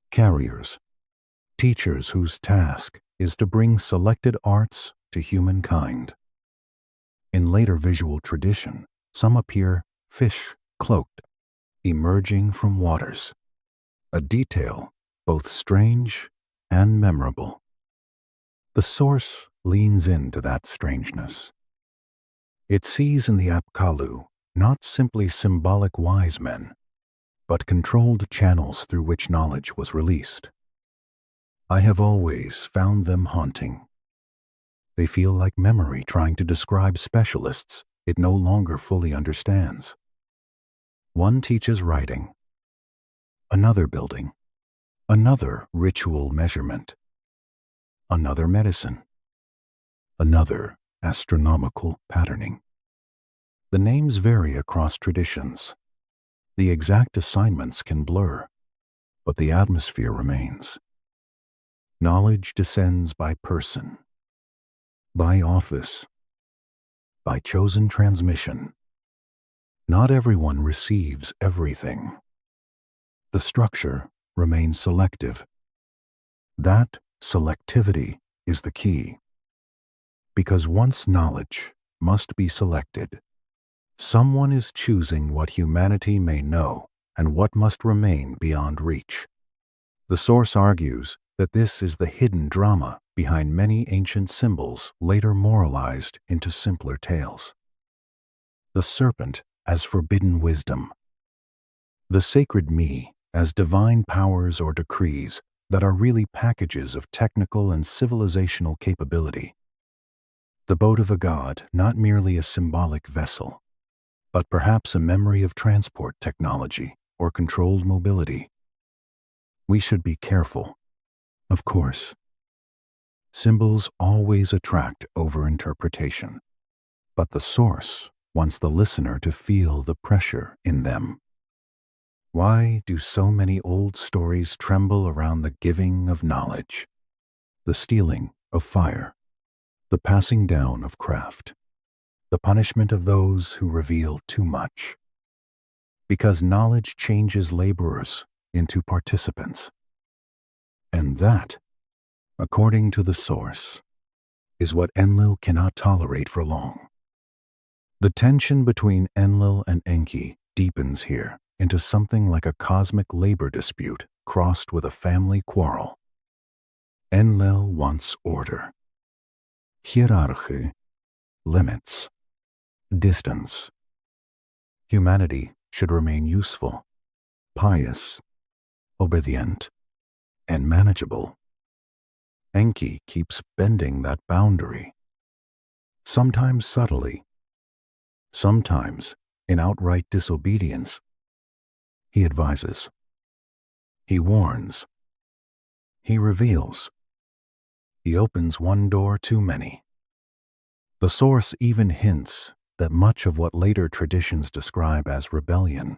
carriers, teachers whose task is to bring selected arts to humankind. In later visual tradition, some appear fish-cloaked, emerging from waters, a detail both strange and memorable. The source leans into that strangeness. It sees in the Apkallu not simply symbolic wise men, but controlled channels through which knowledge was released. I have always found them haunting. They feel like memory trying to describe specialists it no longer fully understands. One teaches writing, another building, another ritual measurement, another medicine, another astronomical patterning. The names vary across traditions. The exact assignments can blur, but the atmosphere remains. Knowledge descends by person, by office, by chosen transmission. Not everyone receives everything. The structure remains selective. That selectivity is the key. Because once knowledge must be selected, someone is choosing what humanity may know and what must remain beyond reach. The source argues that this is the hidden drama behind many ancient symbols later moralized into simpler tales. The serpent as forbidden wisdom. The sacred me as divine powers or decrees that are really packages of technical and civilizational capability. The boat of a god not merely a symbolic vessel, but perhaps a memory of transport technology or controlled mobility. We should be careful. Of course, symbols always attract overinterpretation, but the source wants the listener to feel the pressure in them. Why do so many old stories tremble around the giving of knowledge, the stealing of fire, the passing down of craft, the punishment of those who reveal too much? Because knowledge changes laborers into participants. And that, according to the source, is what Enlil cannot tolerate for long. The tension between Enlil and Enki deepens here into something like a cosmic labor dispute crossed with a family quarrel. Enlil wants order, hierarchy, limits, distance. Humanity should remain useful, pious, obedient, and manageable. Enki keeps bending that boundary, sometimes subtly, sometimes in outright disobedience. He advises, he warns, he reveals, he opens one door too many. The source even hints that much of what later traditions describe as rebellion,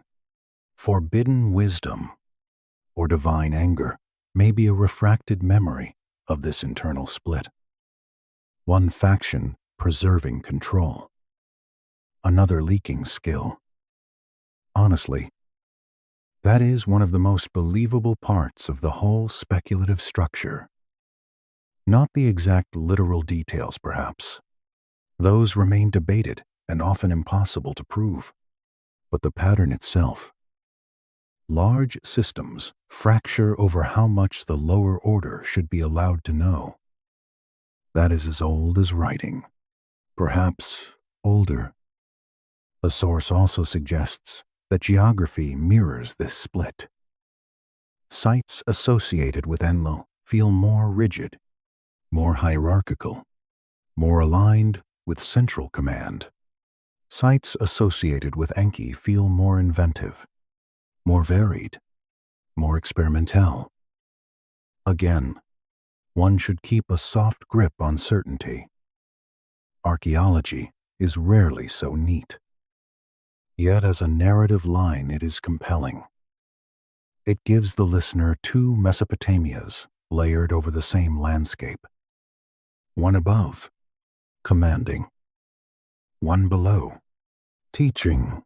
forbidden wisdom, or divine anger may be a refracted memory of this internal split. One faction preserving control, another leaking skill. Honestly, that is one of the most believable parts of the whole speculative structure. Not the exact literal details, perhaps. Those remain debated and often impossible to prove. But the pattern itself. Large systems fracture over how much the lower order should be allowed to know. That is as old as writing, perhaps older. The source also suggests that geography mirrors this split. Sites associated with Enlil feel more rigid, more hierarchical, more aligned with central command. Sites associated with Enki feel more inventive, more varied, more experimental. Again, one should keep a soft grip on certainty. Archaeology is rarely so neat. Yet as a narrative line it is compelling. It gives the listener two Mesopotamias layered over the same landscape. One above, commanding. One below, teaching.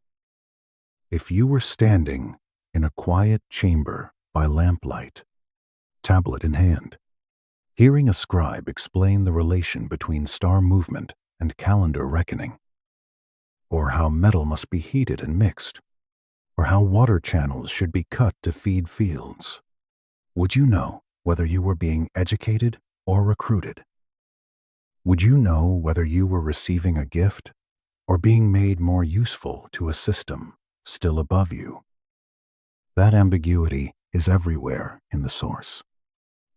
If you were standing in a quiet chamber by lamplight, tablet in hand, hearing a scribe explain the relation between star movement and calendar reckoning, or how metal must be heated and mixed, or how water channels should be cut to feed fields, would you know whether you were being educated or recruited? Would you know whether you were receiving a gift or being made more useful to a system still above you? That ambiguity is everywhere in the source,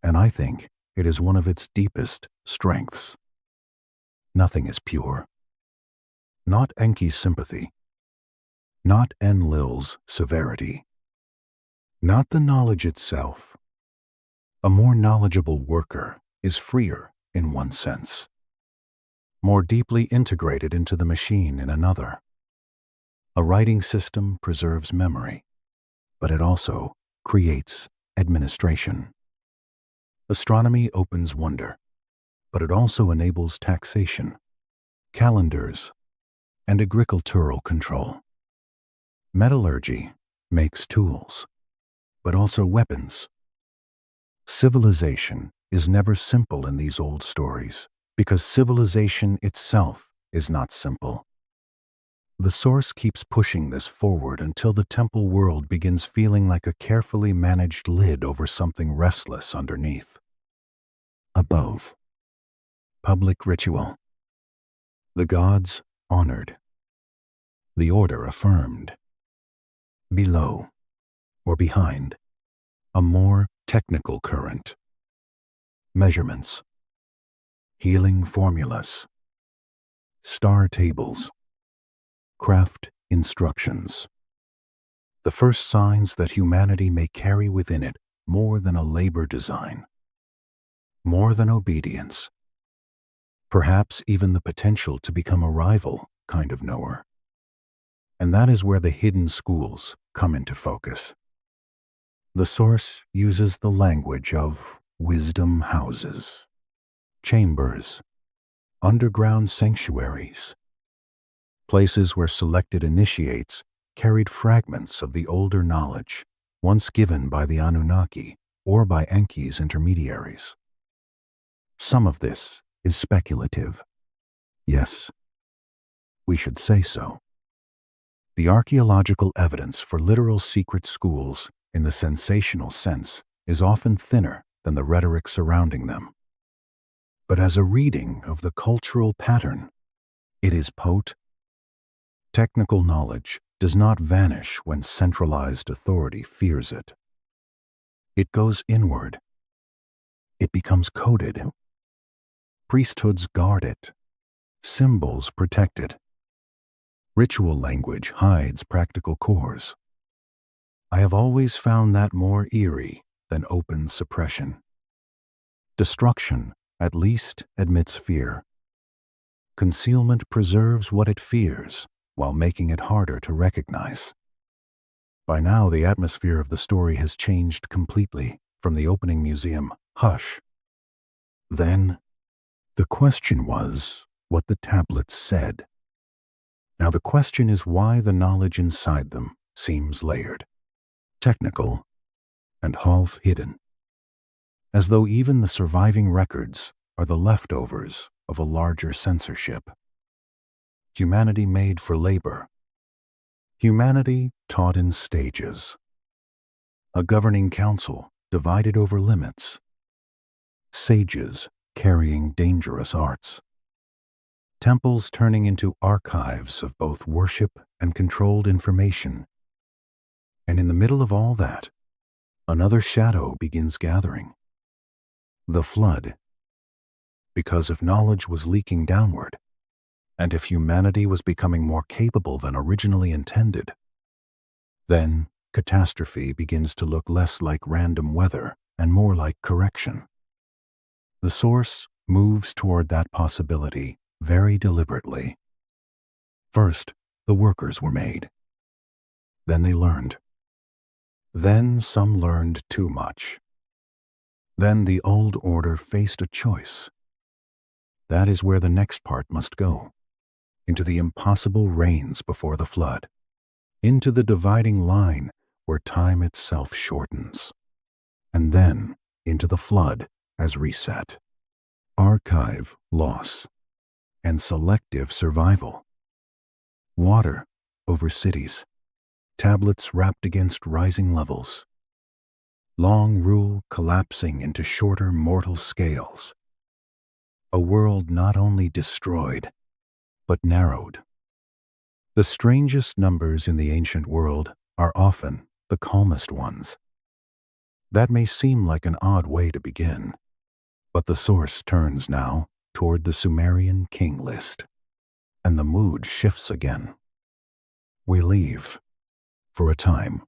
and I think it is one of its deepest strengths. Nothing is pure. Not Enki's sympathy, not Enlil's severity, not the knowledge itself. A more knowledgeable worker is freer in one sense, more deeply integrated into the machine in another. A writing system preserves memory, but it also creates administration. Astronomy opens wonder, but it also enables taxation, calendars, and agricultural control. Metallurgy makes tools, but also weapons. Civilization is never simple in these old stories, because civilization itself is not simple. The source keeps pushing this forward until the temple world begins feeling like a carefully managed lid over something restless underneath. Above, public ritual. The gods honored. The order affirmed. Below, or behind, a more technical current. Measurements. Healing formulas. Star tables. Craft instructions. The first signs that humanity may carry within it more than a labor design. More than obedience. Perhaps even the potential to become a rival kind of knower. And that is where the hidden schools come into focus. The source uses the language of wisdom houses, chambers, underground sanctuaries, places where selected initiates carried fragments of the older knowledge once given by the Anunnaki or by Enki's intermediaries. Some of this is speculative. Yes, we should say so. The archaeological evidence for literal secret schools in the sensational sense is often thinner than the rhetoric surrounding them. But as a reading of the cultural pattern, it is potent. Technical knowledge does not vanish when centralized authority fears it. It goes inward. It becomes coded. Priesthoods guard it. Symbols protect it. Ritual language hides practical cores. I have always found that more eerie than open suppression. Destruction at least admits fear. Concealment preserves what it fears while making it harder to recognize. By now, the atmosphere of the story has changed completely from the opening museum hush. Then, the question was what the tablets said. Now the question is why the knowledge inside them seems layered, technical, and half hidden, as though even the surviving records are the leftovers of a larger censorship. Humanity made for labor. Humanity taught in stages. A governing council divided over limits. Sages carrying dangerous arts. Temples turning into archives of both worship and controlled information. And in the middle of all that, another shadow begins gathering. The flood. Because if knowledge was leaking downward, and if humanity was becoming more capable than originally intended, then catastrophe begins to look less like random weather and more like correction. The source moves toward that possibility very deliberately. First, the workers were made. Then they learned. Then some learned too much. Then the old order faced a choice. That is where the next part must go. Into the impossible rains before the flood. Into the dividing line where time itself shortens. And then into the flood as reset. Archive loss. And selective survival. Water over cities. Tablets wrapped against rising levels. Long rule collapsing into shorter mortal scales. A world not only destroyed, but narrowed. The strangest numbers in the ancient world are often the calmest ones. That may seem like an odd way to begin, but the source turns now toward the Sumerian king list, and the mood shifts again. We leave, for a time,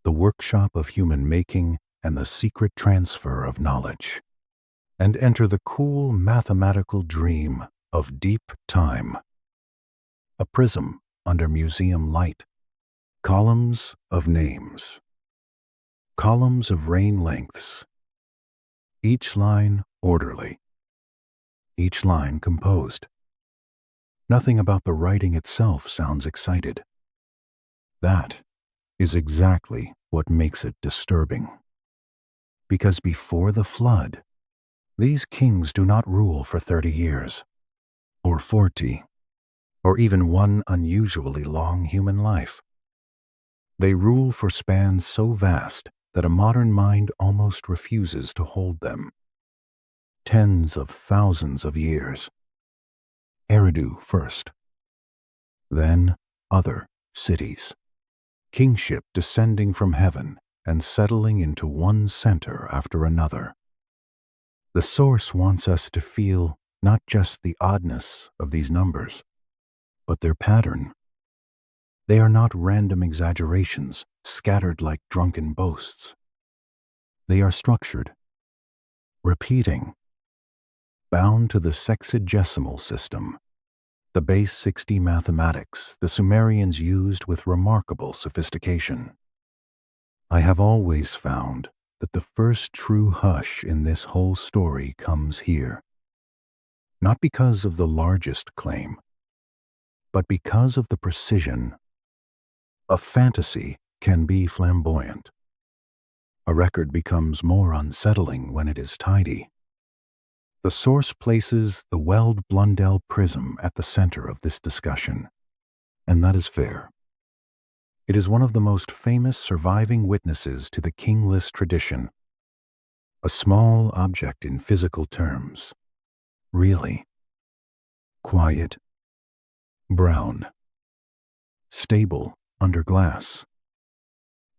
the workshop of human making and the secret transfer of knowledge, and enter the cool mathematical dream of deep time. A prism under museum light, columns of names, columns of reign lengths, each line orderly, each line composed. Nothing about the writing itself sounds excited. That is exactly what makes it disturbing. Because before the flood, these kings do not rule for 30 years, or 40, or even one unusually long human life. They rule for spans so vast that a modern mind almost refuses to hold them. Tens of thousands of years. Eridu first. Then other cities. Kingship descending from heaven and settling into one center after another. The source wants us to feel not just the oddness of these numbers, but their pattern. They are not random exaggerations scattered like drunken boasts. They are structured, repeating, bound to the sexagesimal system, the base 60 mathematics the Sumerians used with remarkable sophistication. I have always found that the first true hush in this whole story comes here, not because of the largest claim, but because of the precision. A fantasy can be flamboyant. A record becomes more unsettling when it is tidy. The source places the Weld-Blundell prism at the center of this discussion, and that is fair. It is one of the most famous surviving witnesses to the king list tradition. A small object in physical terms. Really. Quiet. Brown. Stable under glass.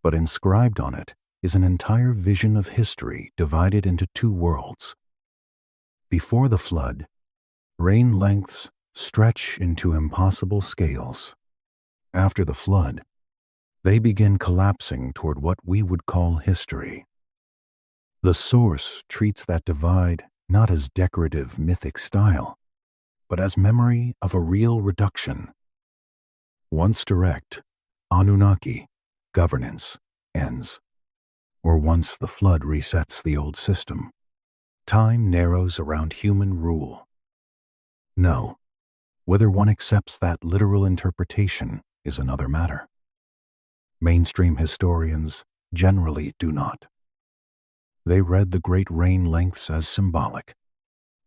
But inscribed on it is an entire vision of history divided into two worlds. Before the flood, reign lengths stretch into impossible scales. After the flood, they begin collapsing toward what we would call history. The source treats that divide not as decorative mythic style, but as memory of a real reduction. Once direct, Anunnaki, governance, ends. Or once the flood resets the old system, time narrows around human rule. No, Whether one accepts that literal interpretation is another matter. Mainstream historians generally do not. They read the great rain lengths as symbolic,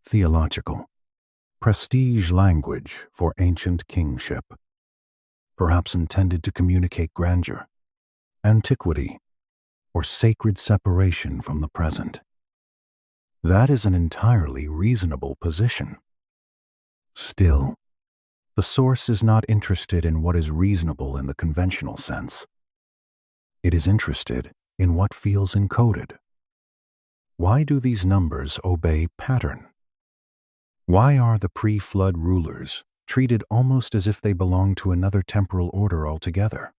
theological, prestige language for ancient kingship, perhaps intended to communicate grandeur, antiquity, or sacred separation from the present. That is an entirely reasonable position. Still, the source is not interested in what is reasonable in the conventional sense. It is interested in what feels encoded. Why do these numbers obey pattern? Why are the pre-flood rulers treated almost as if they belong to another temporal order altogether?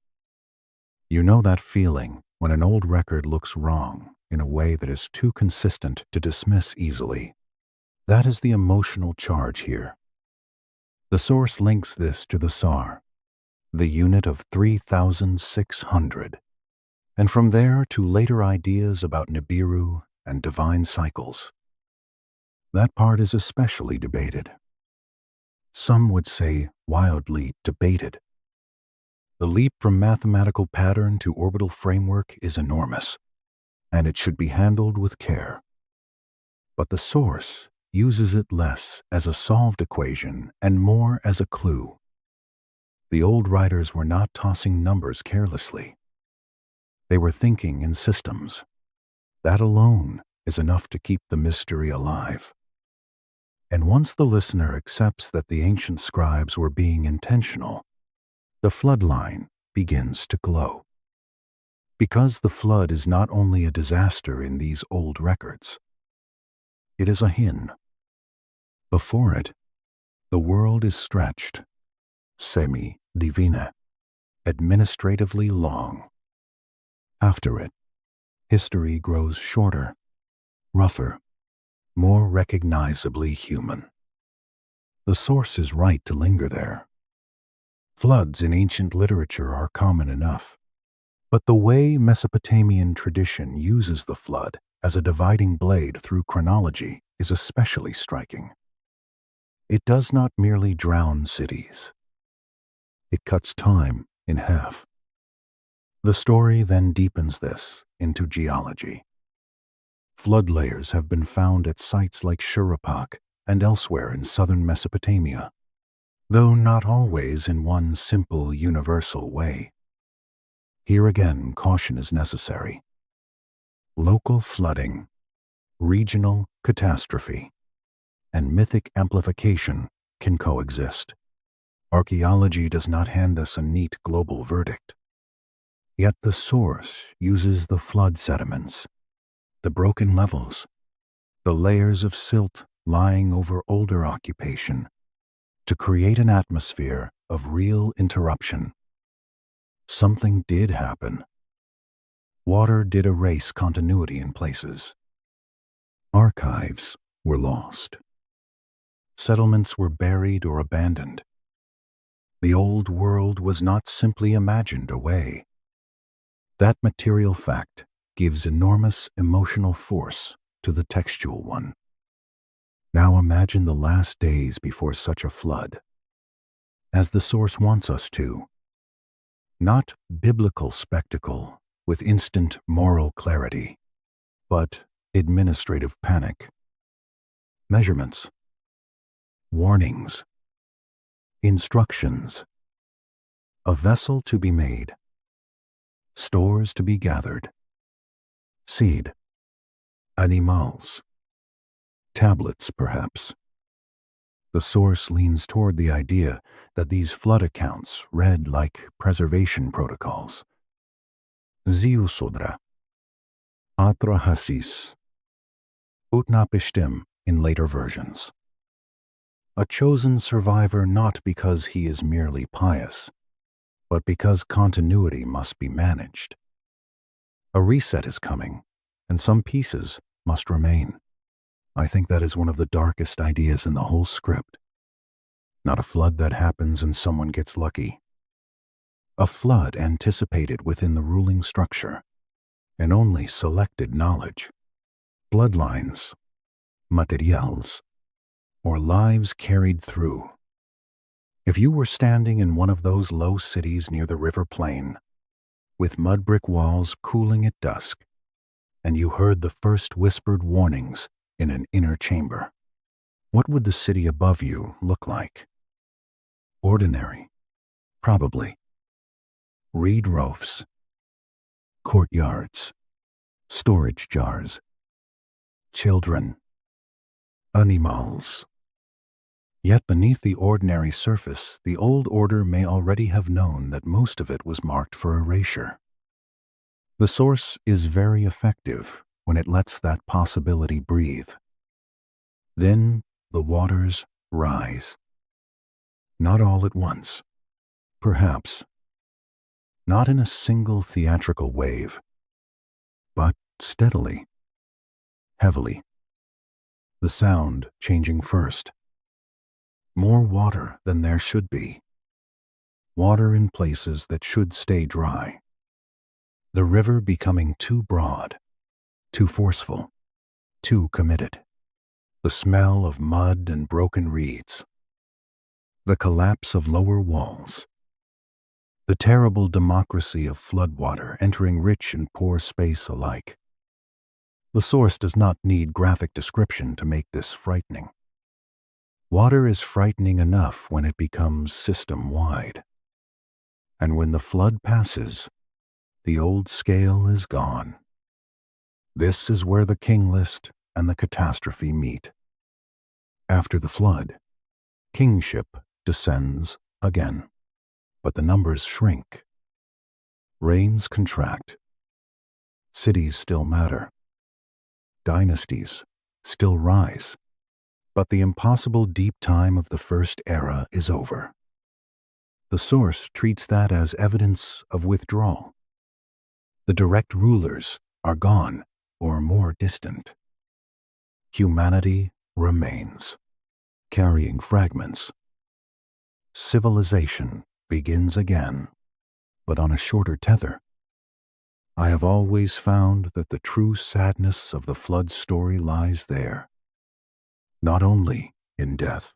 You know that feeling when an old record looks wrong in a way that is too consistent to dismiss easily. That is the emotional charge here. The source links this to the SAR, the unit of 3,600, and from there to later ideas about Nibiru and divine cycles. That part is especially debated. Some would say wildly debated. The leap from mathematical pattern to orbital framework is enormous, and it should be handled with care. But the source uses it less as a solved equation and more as a clue. The old writers were not tossing numbers carelessly. They were thinking in systems. That alone is enough to keep the mystery alive. And once the listener accepts that the ancient scribes were being intentional, the flood line begins to glow. Because the flood is not only a disaster in these old records, it is a hin. Before it, the world is stretched, semi-divina, administratively long. After it, history grows shorter, rougher, more recognizably human. The source is right to linger there. Floods in ancient literature are common enough, but the way Mesopotamian tradition uses the flood as a dividing blade through chronology is especially striking. It does not merely drown cities. It cuts time in half. The story then deepens this into geology. Flood layers have been found at sites like Shurapak and elsewhere in southern Mesopotamia, though not always in one simple, universal way. Here again, caution is necessary. Local flooding, regional catastrophe, and mythic amplification can coexist. Archaeology does not hand us a neat global verdict. Yet the source uses the flood sediments, the broken levels, the layers of silt lying over older occupation, to create an atmosphere of real interruption. Something did happen. Water did erase continuity in places. Archives were lost. Settlements were buried or abandoned. The old world was not simply imagined away. That material fact gives enormous emotional force to the textual one. Now imagine the last days before such a flood, as the source wants us to. Not biblical spectacle with instant moral clarity, but administrative panic. Measurements, warnings, instructions, a vessel to be made, stores to be gathered, seed, animals, tablets perhaps. The source leans toward the idea that these flood accounts read like preservation protocols. Ziusodra, Atrahasis, Utnapishtim in later versions. A chosen survivor not because he is merely pious, but because continuity must be managed. A reset is coming, and some pieces must remain. I think that is one of the darkest ideas in the whole script. Not a flood that happens and someone gets lucky. A flood anticipated within the ruling structure, and only selected knowledge, bloodlines, materials, or lives carried through. If you were standing in one of those low cities near the river plain, with mud brick walls cooling at dusk, and you heard the first whispered warnings in an inner chamber, what would the city above you look like? Ordinary, probably. Reed roofs, courtyards, storage jars, children, animals. Yet beneath the ordinary surface, the old order may already have known that most of it was marked for erasure. The source is very effective when it lets that possibility breathe. Then the waters rise. Not all at once, perhaps. Not in a single theatrical wave, but steadily, heavily. The sound changing first. More water than there should be. Water in places that should stay dry. The river becoming too broad, too forceful, too committed. The smell of mud and broken reeds. The collapse of lower walls. The terrible democracy of floodwater entering rich and poor space alike. The source does not need graphic description to make this frightening. Water is frightening enough when it becomes system-wide. And when the flood passes, the old scale is gone. This is where the king list and the catastrophe meet. After the flood, kingship descends again, but the numbers shrink. Reigns contract. Cities still matter. Dynasties still rise. But the impossible deep time of the first era is over. The source treats that as evidence of withdrawal. The direct rulers are gone or more distant. Humanity remains, carrying fragments. Civilization begins again, but on a shorter tether. I have always found that the true sadness of the flood story lies there. Not only in death,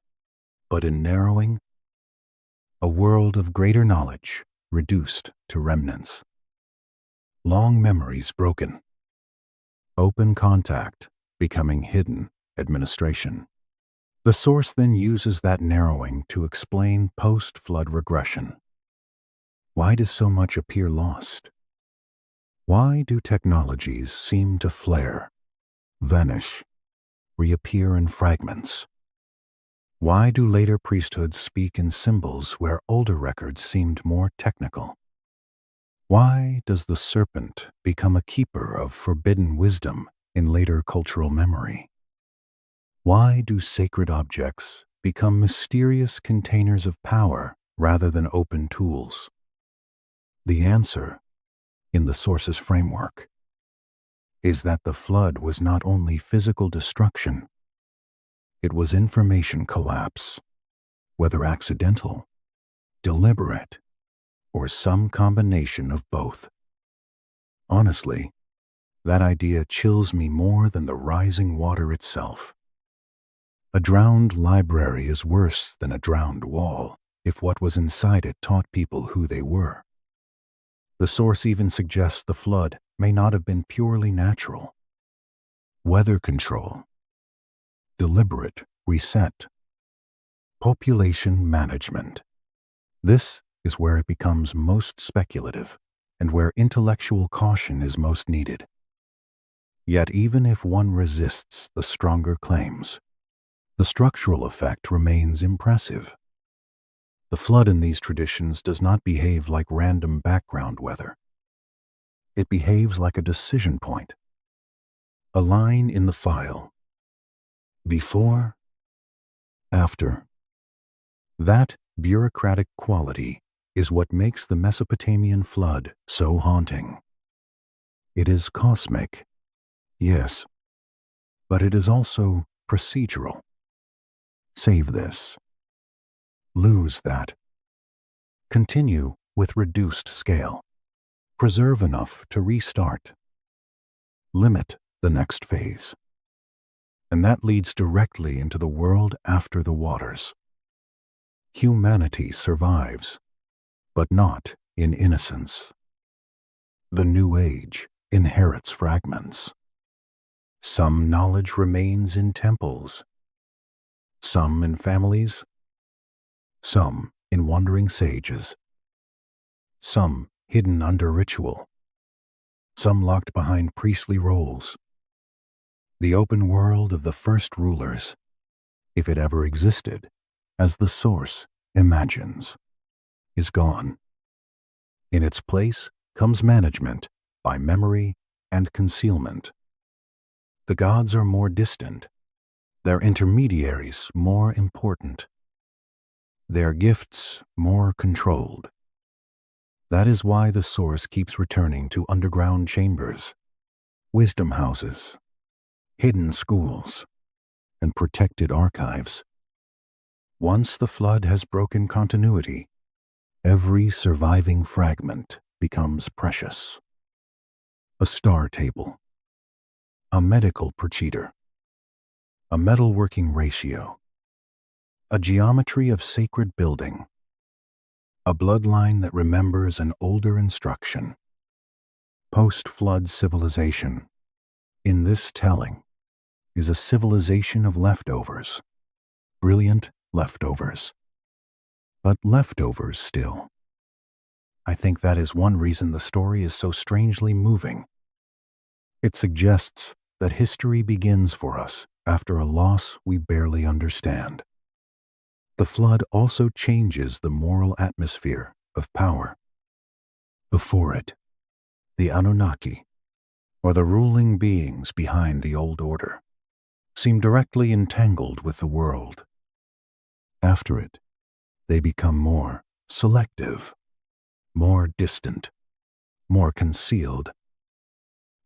but in narrowing. A world of greater knowledge reduced to remnants. Long memories broken. Open contact becoming hidden administration. The source then uses that narrowing to explain post-flood regression. Why does so much appear lost? Why do technologies seem to flare, vanish, reappear in fragments? Why do later priesthoods speak in symbols where older records seemed more technical? Why does the serpent become a keeper of forbidden wisdom in later cultural memory? Why do sacred objects become mysterious containers of power rather than open tools? The answer, in the source's framework, is that the flood was not only physical destruction, it was information collapse, whether accidental, deliberate, or some combination of both. Honestly, that idea chills me more than the rising water itself. A drowned library is worse than a drowned wall if what was inside it taught people who they were. The source even suggests the flood may not have been purely natural. Weather control, deliberate reset, population management. This is where it becomes most speculative and where intellectual caution is most needed. Yet even if one resists the stronger claims, the structural effect remains impressive. The flood in these traditions does not behave like random background weather. It behaves like a decision point, a line in the file. Before, after. That bureaucratic quality is what makes the Mesopotamian flood so haunting. It is cosmic, yes, but it is also procedural. Save this. Lose that. Continue with reduced scale. Preserve enough to restart. Limit the next phase. And that leads directly into the world after the waters. Humanity survives, but not in innocence. The New Age inherits fragments. Some knowledge remains in temples, some in families, some in wandering sages, some hidden under ritual, some locked behind priestly roles. The open world of the first rulers, if it ever existed, as the source imagines, is gone. In its place comes management by memory and concealment. The gods are more distant, their intermediaries more important, their gifts more controlled. That is why the source keeps returning to underground chambers, wisdom houses, hidden schools, and protected archives. Once the flood has broken continuity, every surviving fragment becomes precious. A star table, a medical procedure, a metalworking ratio, a geometry of sacred building, a bloodline that remembers an older instruction. Post-flood civilization, in this telling, is a civilization of leftovers, brilliant leftovers, but leftovers still. I think that is one reason the story is so strangely moving. It suggests that history begins for us after a loss we barely understand. The flood also changes the moral atmosphere of power. Before it, the Anunnaki, or the ruling beings behind the old order, seem directly entangled with the world. After it, they become more selective, more distant, more concealed.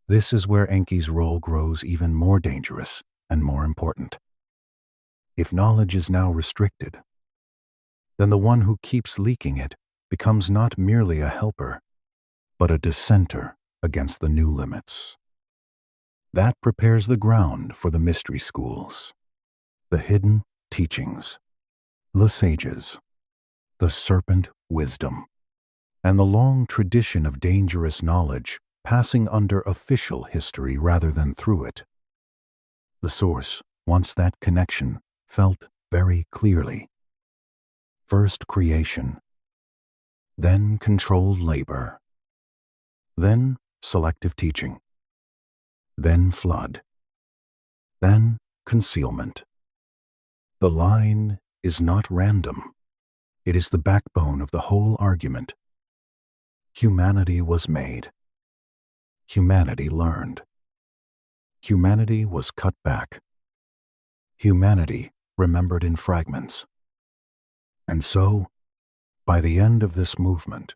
This is where Enki's role grows even more dangerous and more important. If knowledge is now restricted, then the one who keeps leaking it becomes not merely a helper, but a dissenter against the new limits. That prepares the ground for the mystery schools, the hidden teachings, the sages, the serpent wisdom, and the long tradition of dangerous knowledge passing under official history rather than through it. The source wants that connection felt very clearly. First creation, then controlled labor, then selective teaching, then flood, then concealment. The line is not random. It is the backbone of the whole argument. Humanity was made. Humanity learned. Humanity was cut back. Humanity remembered in fragments. And so, by the end of this movement,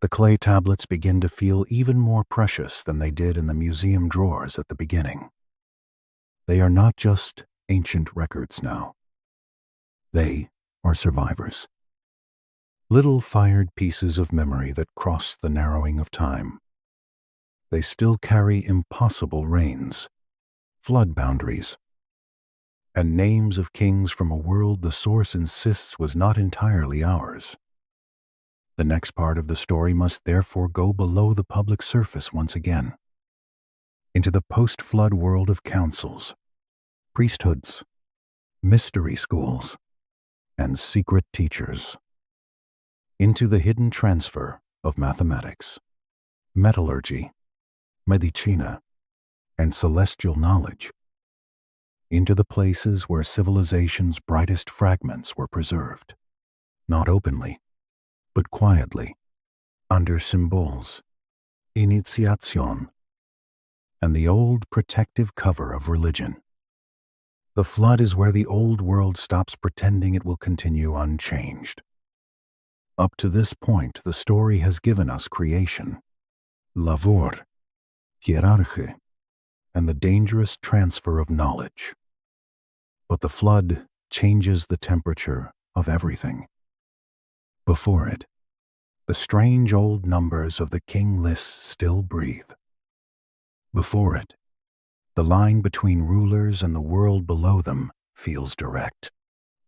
the clay tablets begin to feel even more precious than they did in the museum drawers at the beginning. They are not just ancient records now. They are survivors. Little fired pieces of memory that cross the narrowing of time. They still carry impossible reigns, flood boundaries, and names of kings from a world the source insists was not entirely ours. The next part of the story must therefore go below the public surface once again, into the post-flood world of councils, priesthoods, mystery schools, and secret teachers, into the hidden transfer of mathematics, metallurgy, medicina, and celestial knowledge, into the places where civilization's brightest fragments were preserved, not openly, but quietly, under symbols, initiation, and the old protective cover of religion. The flood is where the old world stops pretending it will continue unchanged. Up to this point, the story has given us creation, lavor, hierarchy, and the dangerous transfer of knowledge. But the flood changes the temperature of everything. Before it, the strange old numbers of the king lists still breathe. Before it, the line between rulers and the world below them feels direct,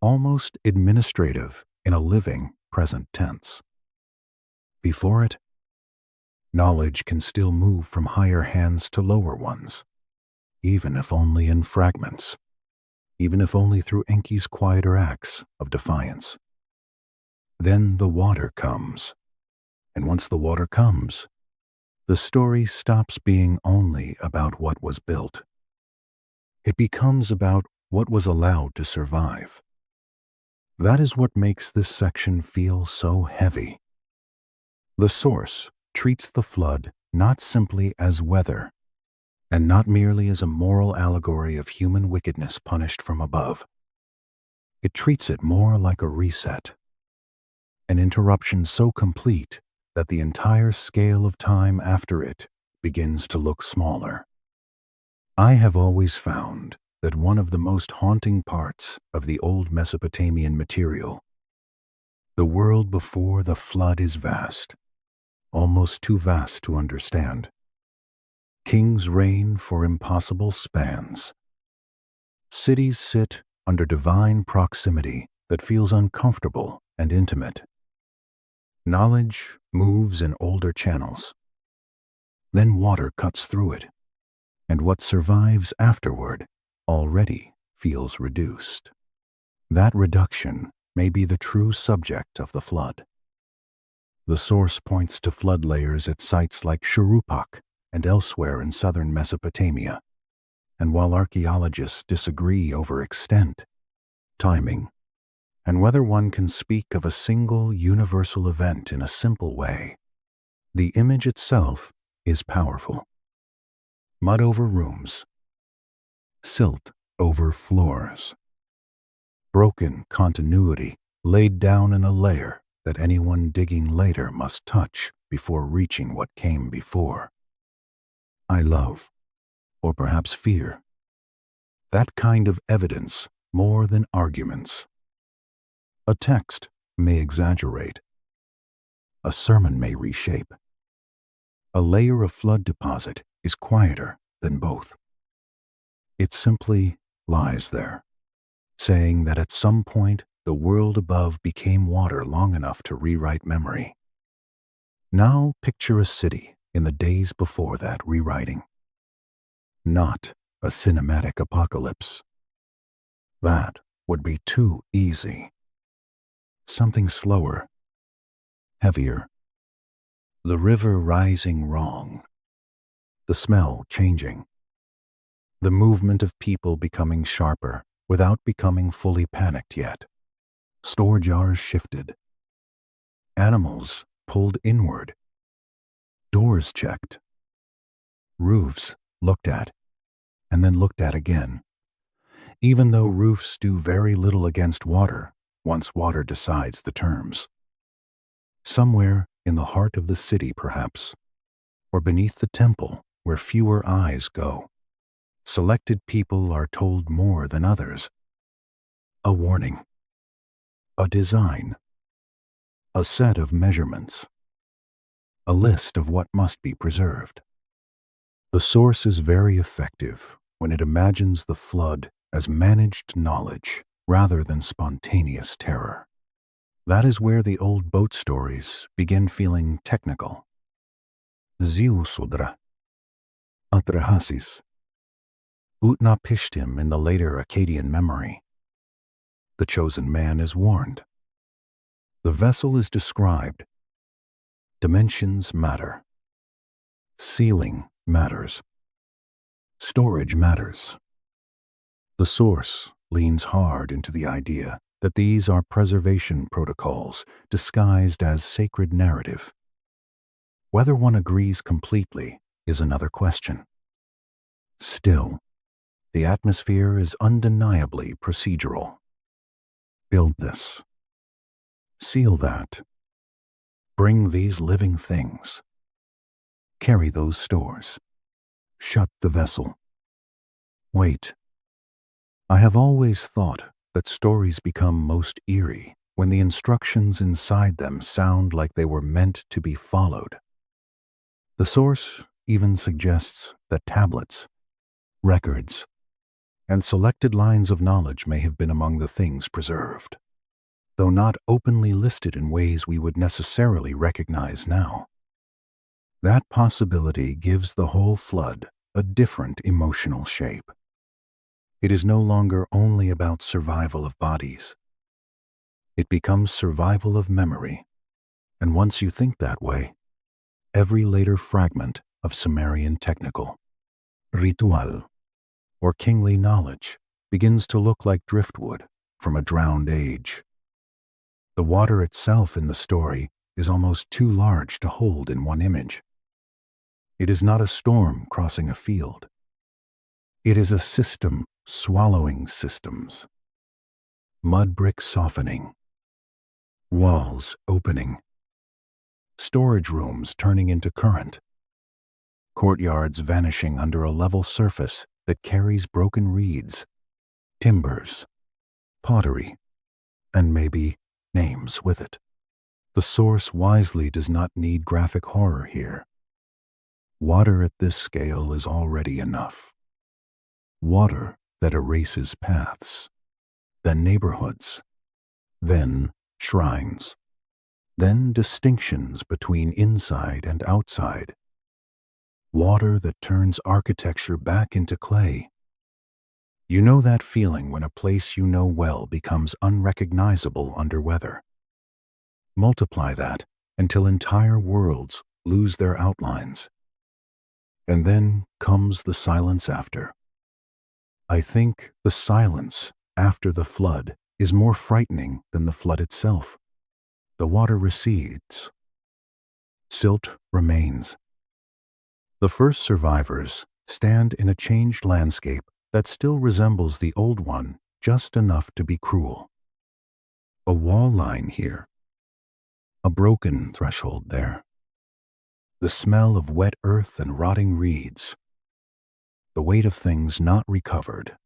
almost administrative in a living present tense. Before it, knowledge can still move from higher hands to lower ones, even if only in fragments, even if only through Enki's quieter acts of defiance. Then the water comes, and once the water comes, the story stops being only about what was built. It becomes about what was allowed to survive. That is what makes this section feel so heavy. The source treats the flood not simply as weather, and not merely as a moral allegory of human wickedness punished from above. It treats it more like a reset, an interruption so complete that the entire scale of time after it begins to look smaller. I have always found that one of the most haunting parts of the old Mesopotamian material, the world before the flood, is vast, almost too vast to understand. Kings reign for impossible spans. Cities sit under divine proximity that feels uncomfortable and intimate. Knowledge moves in older channels. Then water cuts through it, and what survives afterward already feels reduced. That reduction may be the true subject of the flood. The source points to flood layers at sites like Shurupak and elsewhere in southern Mesopotamia, and while archaeologists disagree over extent, timing, and whether one can speak of a single universal event in a simple way, the image itself is powerful. Mud over rooms, silt over floors, broken continuity laid down in a layer that anyone digging later must touch before reaching what came before. I love, or perhaps fear, that kind of evidence more than arguments. A text may exaggerate. A sermon may reshape. A layer of flood deposit is quieter than both. It simply lies there, saying that at some point the world above became water long enough to rewrite memory. Now picture a city in the days before that rewriting. Not a cinematic apocalypse. That would be too easy. Something slower, heavier. The river rising wrong. The smell changing. The movement of people becoming sharper without becoming fully panicked yet. Store jars shifted. Animals pulled inward. Doors checked. Roofs looked at, and then looked at again. Even though roofs do very little against water, once water decides the terms. Somewhere in the heart of the city, perhaps, or beneath the temple where fewer eyes go, selected people are told more than others. A warning. A design. A set of measurements. A list of what must be preserved. The source is very effective when it imagines the flood as managed knowledge rather than spontaneous terror. That is where the old boat stories begin feeling technical. Ziusudra, Atrahasis, Utnapishtim in the later Akkadian memory. The chosen man is warned. The vessel is described. Dimensions matter. Sealing matters. Storage matters. The source leans hard into the idea that these are preservation protocols disguised as sacred narrative. Whether one agrees completely is another question. Still, the atmosphere is undeniably procedural. Build this. Seal that. Bring these living things. Carry those stores. Shut the vessel. Wait. I have always thought that stories become most eerie when the instructions inside them sound like they were meant to be followed. The source even suggests that tablets, records, and selected lines of knowledge may have been among the things preserved. though not openly listed in ways we would necessarily recognize now. That possibility gives the whole flood a different emotional shape. It is no longer only about survival of bodies. It becomes survival of memory, and once you think that way, every later fragment of Sumerian technical, ritual, or kingly knowledge begins to look like driftwood from a drowned age. The water itself in the story is almost too large to hold in one image. It is not a storm crossing a field. It is a system swallowing systems. Mud bricks softening, walls opening, storage rooms turning into current, courtyards vanishing under a level surface that carries broken reeds, timbers, pottery, and maybe names with it. The source wisely does not need graphic horror here. Water at this scale is already enough. Water that erases paths, then neighborhoods, then shrines, then distinctions between inside and outside. Water that turns architecture back into clay. You know that feeling when a place you know well becomes unrecognizable under weather. Multiply that until entire worlds lose their outlines. And then comes the silence after. I think the silence after the flood is more frightening than the flood itself. The water recedes. Silt remains. The first survivors stand in a changed landscape that still resembles the old one just enough to be cruel. A wall line here. A broken threshold there. The smell of wet earth and rotting reeds. The weight of things not recovered.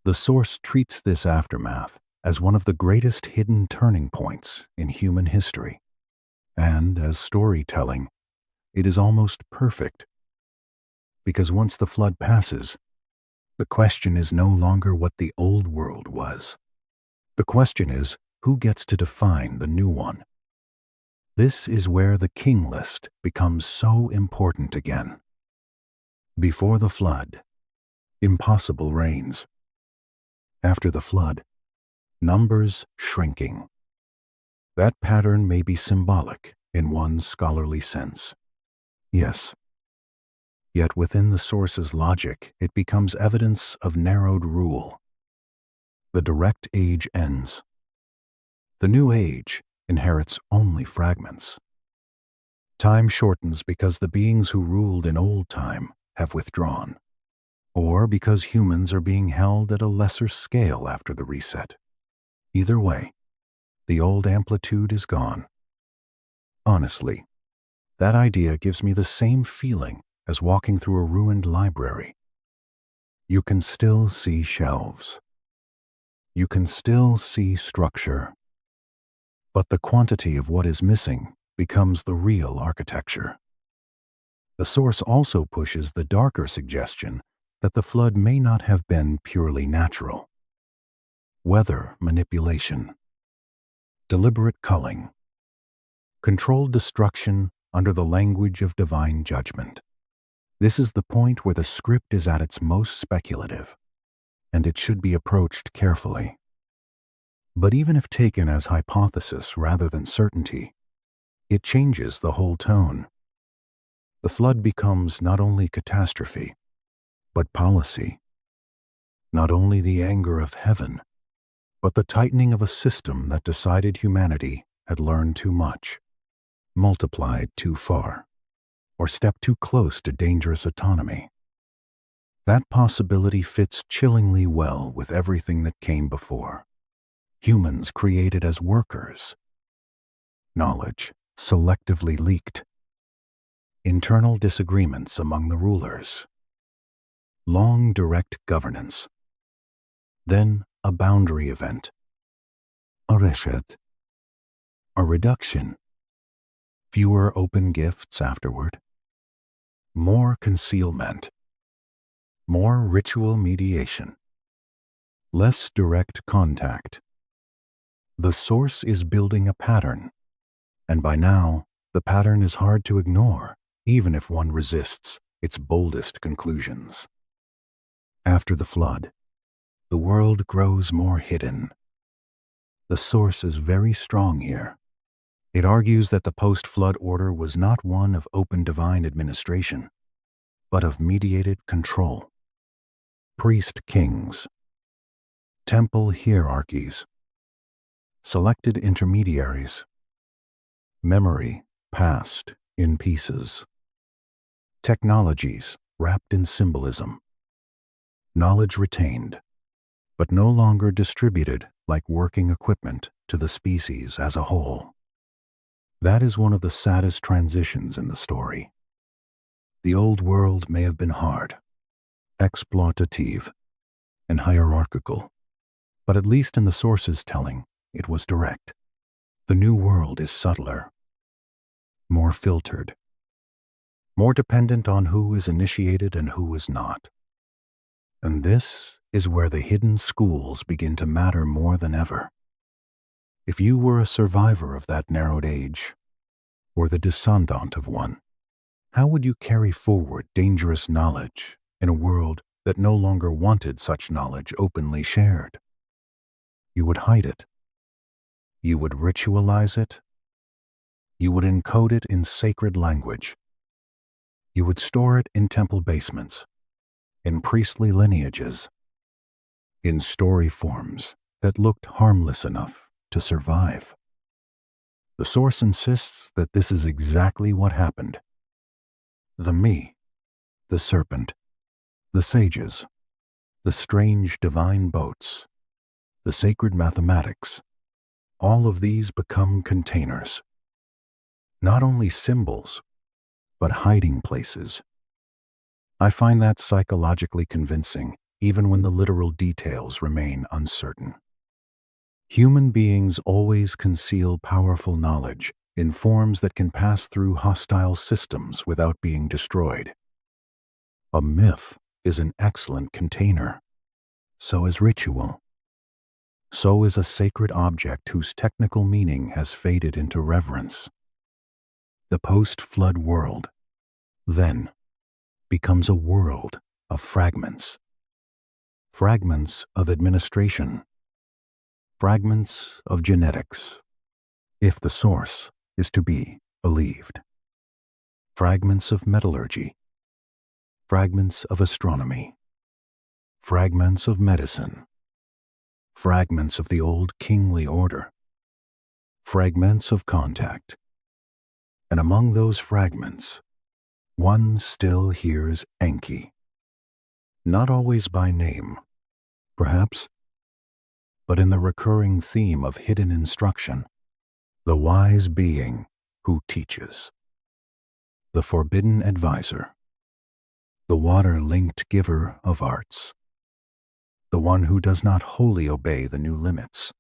The source treats this aftermath as one of the greatest hidden turning points in human history. And as storytelling, it is almost perfect. Because once the flood passes, the question is no longer what the old world was. The question is, who gets to define the new one? This is where the king list becomes so important again. Before the flood, impossible reigns. After the flood, numbers shrinking. That pattern may be symbolic in one scholarly sense. Yes. Yet within the source's logic, it becomes evidence of narrowed rule. The direct age ends. The new age inherits only fragments. Time shortens because the beings who ruled in old time have withdrawn, or because humans are being held at a lesser scale after the reset. Either way, the old amplitude is gone. Honestly, that idea gives me the same feeling as walking through a ruined library. You can still see shelves. You can still see structure. But the quantity of what is missing becomes the real architecture. The source also pushes the darker suggestion that the flood may not have been purely natural. Weather manipulation, deliberate culling, controlled destruction under the language of divine judgment. This is the point where the script is at its most speculative, and it should be approached carefully. But even if taken as hypothesis rather than certainty, it changes the whole tone. The flood becomes not only catastrophe, but policy. Not only the anger of heaven, but the tightening of a system that decided humanity had learned too much, multiplied too far, or stepped too close to dangerous autonomy. That possibility fits chillingly well with everything that came before. Humans created as workers. Knowledge selectively leaked. Internal disagreements among the rulers. Long direct governance. Then a boundary event. A reshet. A reduction. Fewer open gifts afterward. More concealment. More ritual mediation. Less direct contact. The source is building a pattern, and by now, the pattern is hard to ignore, even if one resists its boldest conclusions. After the flood, the world grows more hidden. The source is very strong here. It argues that the post-flood order was not one of open divine administration, but of mediated control. Priest kings, temple hierarchies, selected intermediaries, memory passed in pieces, technologies wrapped in symbolism, knowledge retained, but no longer distributed like working equipment to the species as a whole. That is one of the saddest transitions in the story. The old world may have been hard, exploitative, and hierarchical, but at least in the source's telling, it was direct. The new world is subtler, more filtered, more dependent on who is initiated and who is not. And this is where the hidden schools begin to matter more than ever. If you were a survivor of that narrowed age, or the descendant of one, how would you carry forward dangerous knowledge in a world that no longer wanted such knowledge openly shared? You would hide it. You would ritualize it. You would encode it in sacred language. You would store it in temple basements, in priestly lineages, in story forms that looked harmless enough to survive. The source insists that this is exactly what happened. The me, the serpent, the sages, the strange divine boats, the sacred mathematics, all of these become containers. Not only symbols, but hiding places. I find that psychologically convincing, even when the literal details remain uncertain. Human beings always conceal powerful knowledge in forms that can pass through hostile systems without being destroyed. A myth is an excellent container. So is ritual. So is a sacred object whose technical meaning has faded into reverence. The post-flood world, then, becomes a world of fragments. Fragments of administration. Fragments of genetics, if the source is to be believed. Fragments of metallurgy. Fragments of astronomy. Fragments of medicine. Fragments of the old kingly order. Fragments of contact. And among those fragments, one still hears Enki. Not always by name, perhaps, but in the recurring theme of hidden instruction, the wise being who teaches, the forbidden advisor, the water-linked giver of arts, the one who does not wholly obey the new limits.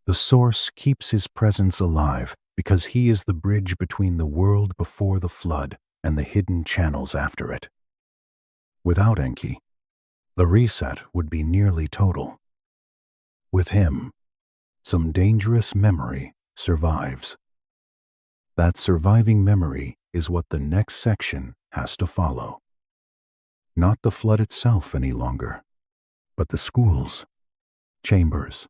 The source keeps his presence alive because he is the bridge between the world before the flood and the hidden channels after it. Without Enki, the reset would be nearly total. With him, some dangerous memory survives. That surviving memory is what the next section has to follow. Not the flood itself any longer, but the schools, chambers,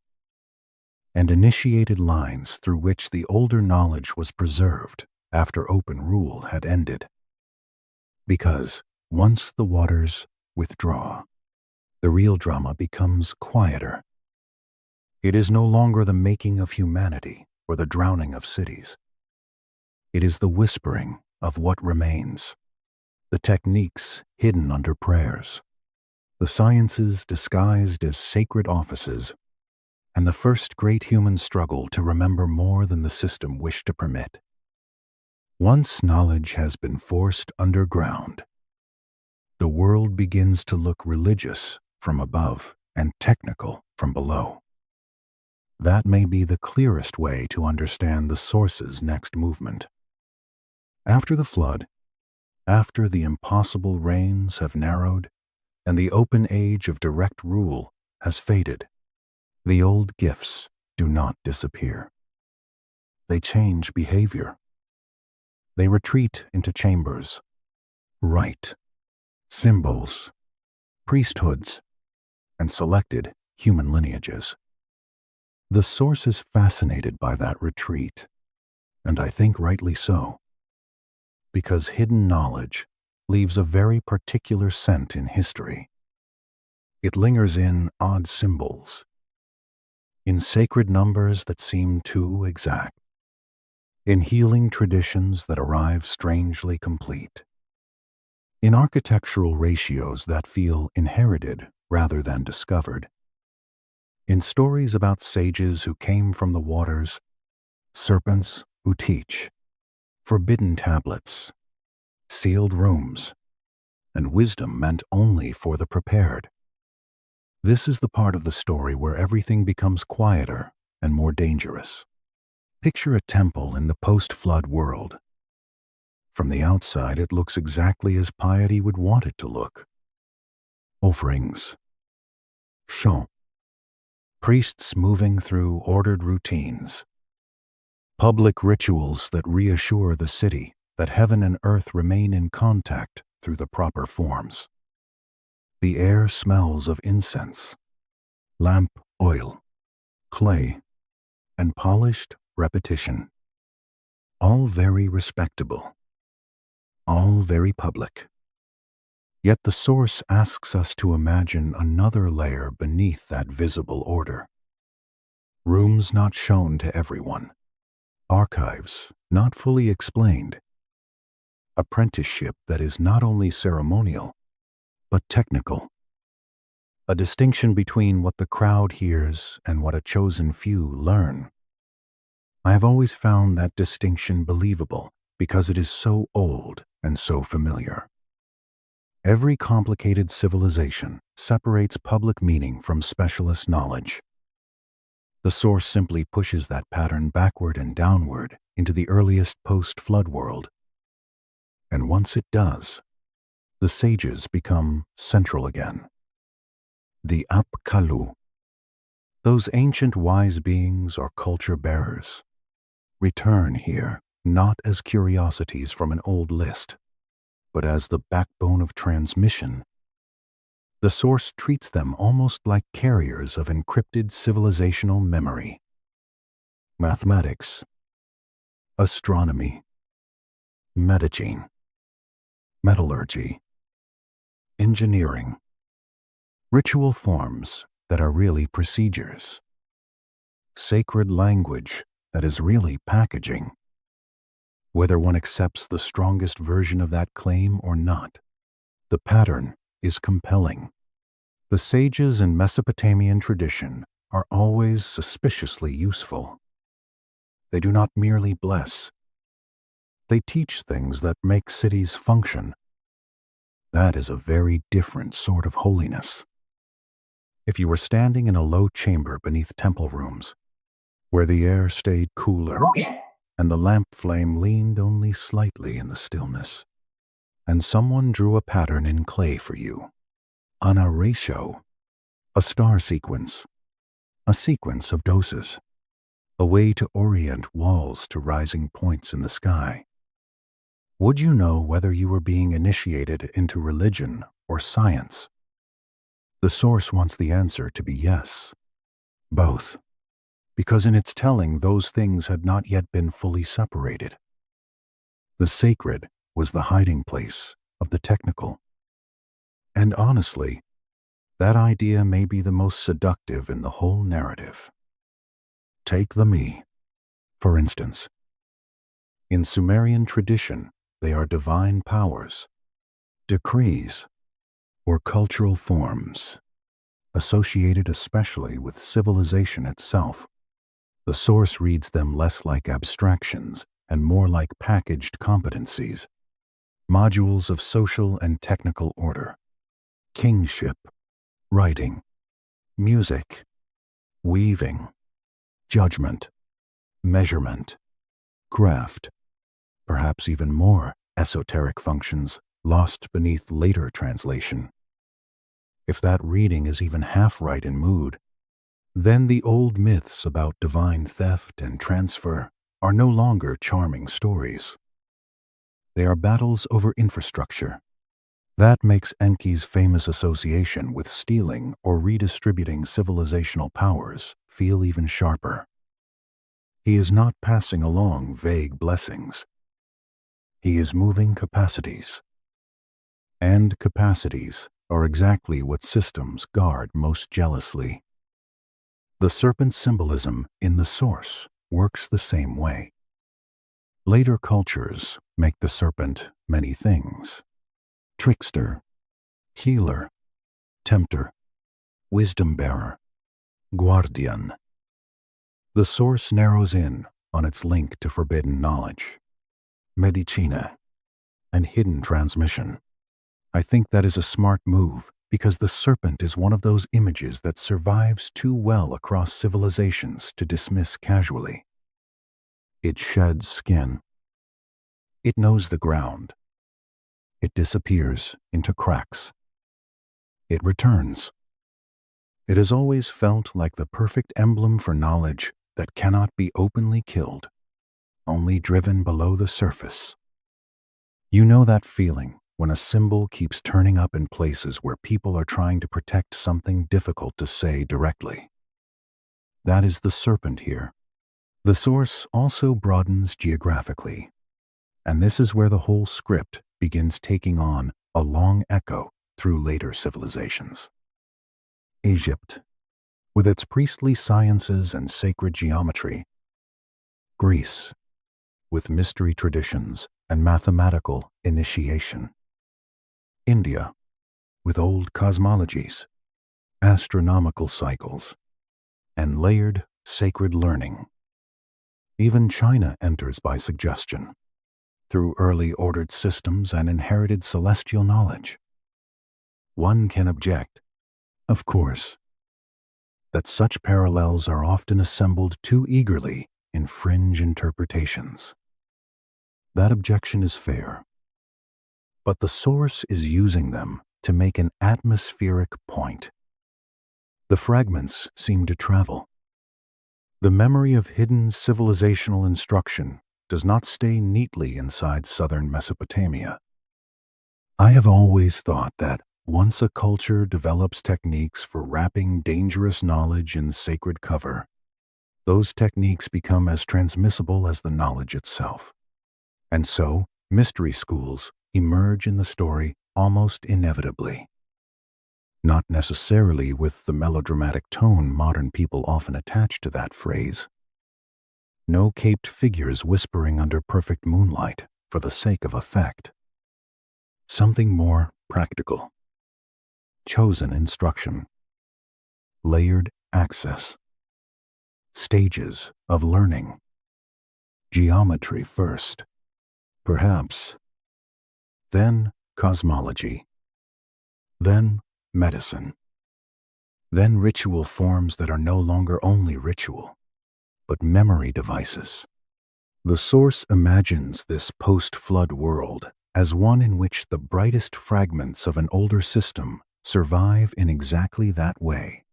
and initiated lines through which the older knowledge was preserved after open rule had ended. Because once the waters withdraw, the real drama becomes quieter. It is no longer the making of humanity or the drowning of cities. It is the whispering of what remains, the techniques hidden under prayers, the sciences disguised as sacred offices, and the first great human struggle to remember more than the system wished to permit. Once knowledge has been forced underground, the world begins to look religious from above and technical from below. That may be the clearest way to understand the source's next movement. After the flood, after the impossible reigns have narrowed, and the open age of direct rule has faded, the old gifts do not disappear. They change behavior. They retreat into chambers, rite, symbols, priesthoods, and selected human lineages. The source is fascinated by that retreat, and I think rightly so, because hidden knowledge leaves a very particular scent in history. It lingers in odd symbols, in sacred numbers that seem too exact, in healing traditions that arrive strangely complete, in architectural ratios that feel inherited rather than discovered, in stories about sages who came from the waters, serpents who teach, forbidden tablets, sealed rooms, and wisdom meant only for the prepared. This is the part of the story where everything becomes quieter and more dangerous. Picture a temple in the post-flood world. From the outside, it looks exactly as piety would want it to look. Offerings, chants, priests moving through ordered routines, public rituals that reassure the city that heaven and earth remain in contact through the proper forms. The air smells of incense, lamp oil, clay, and polished repetition. All very respectable, all very public. Yet the source asks us to imagine another layer beneath that visible order. Rooms not shown to everyone. Archives not fully explained. Apprenticeship that is not only ceremonial, but technical. A distinction between what the crowd hears and what a chosen few learn. I have always found that distinction believable because it is so old and so familiar. Every complicated civilization separates public meaning from specialist knowledge. The source simply pushes that pattern backward and downward into the earliest post-flood world. And once it does, the sages become central again. The Apkallu, those ancient wise beings or culture bearers, return here not as curiosities from an old list, but as the backbone of transmission. The source treats them almost like carriers of encrypted civilizational memory. Mathematics, astronomy, medicine, metallurgy, engineering, ritual forms that are really procedures, sacred language that is really packaging. Whether one accepts the strongest version of that claim or not, the pattern is compelling. The sages in Mesopotamian tradition are always suspiciously useful. They do not merely bless. They teach things that make cities function. That is a very different sort of holiness. If you were standing in a low chamber beneath temple rooms, where the air stayed cooler, and the lamp flame leaned only slightly in the stillness, and someone drew a pattern in clay for you, on a ratio, a star sequence, a sequence of doses, a way to orient walls to rising points in the sky. Would you know whether you were being initiated into religion or science? The source wants the answer to be yes, both, because in its telling those things had not yet been fully separated. The sacred was the hiding place of the technical. And honestly, that idea may be the most seductive in the whole narrative. Take the me, for instance. In Sumerian tradition, they are divine powers, decrees, or cultural forms, associated especially with civilization itself. The source reads them less like abstractions and more like packaged competencies, modules of social and technical order, kingship, writing, music, weaving, judgment, measurement, craft, perhaps even more esoteric functions lost beneath later translation. If that reading is even half right in mood, Then the old myths about divine theft and transfer are no longer charming stories. They are battles over infrastructure. That makes Enki's famous association with stealing or redistributing civilizational powers feel even sharper. He is not passing along vague blessings. He is moving capacities. And capacities are exactly what systems guard most jealously. The serpent symbolism in the source works the same way. Later cultures make the serpent many things: trickster, healer, tempter, wisdom bearer, guardian. The source narrows in on its link to forbidden knowledge, medicina, and hidden transmission. I think that is a smart move because the serpent is one of those images that survives too well across civilizations to dismiss casually. It sheds skin. It knows the ground. It disappears into cracks. It returns. It has always felt like the perfect emblem for knowledge that cannot be openly killed, only driven below the surface. You know that feeling when a symbol keeps turning up in places where people are trying to protect something difficult to say directly. That is the serpent here. The source also broadens geographically, and this is where the whole script begins taking on a long echo through later civilizations. Egypt, with its priestly sciences and sacred geometry. Greece, with mystery traditions and mathematical initiation. India, with old cosmologies, astronomical cycles, and layered sacred learning. Even China enters by suggestion, through early ordered systems and inherited celestial knowledge. One can object, of course, that such parallels are often assembled too eagerly in fringe interpretations. That objection is fair, but the source is using them to make an atmospheric point. The fragments seem to travel. The memory of hidden civilizational instruction does not stay neatly inside southern Mesopotamia. I have always thought that once a culture develops techniques for wrapping dangerous knowledge in sacred cover, those techniques become as transmissible as the knowledge itself. And so, mystery schools emerge in the story almost inevitably. Not necessarily with the melodramatic tone modern people often attach to that phrase. No caped figures whispering under perfect moonlight for the sake of effect. Something more practical. Chosen instruction. Layered access. Stages of learning. Geometry first, perhaps. Then cosmology. Then medicine. Then ritual forms that are no longer only ritual, but memory devices. The source imagines this post-flood world as one in which the brightest fragments of an older system survive in exactly that way,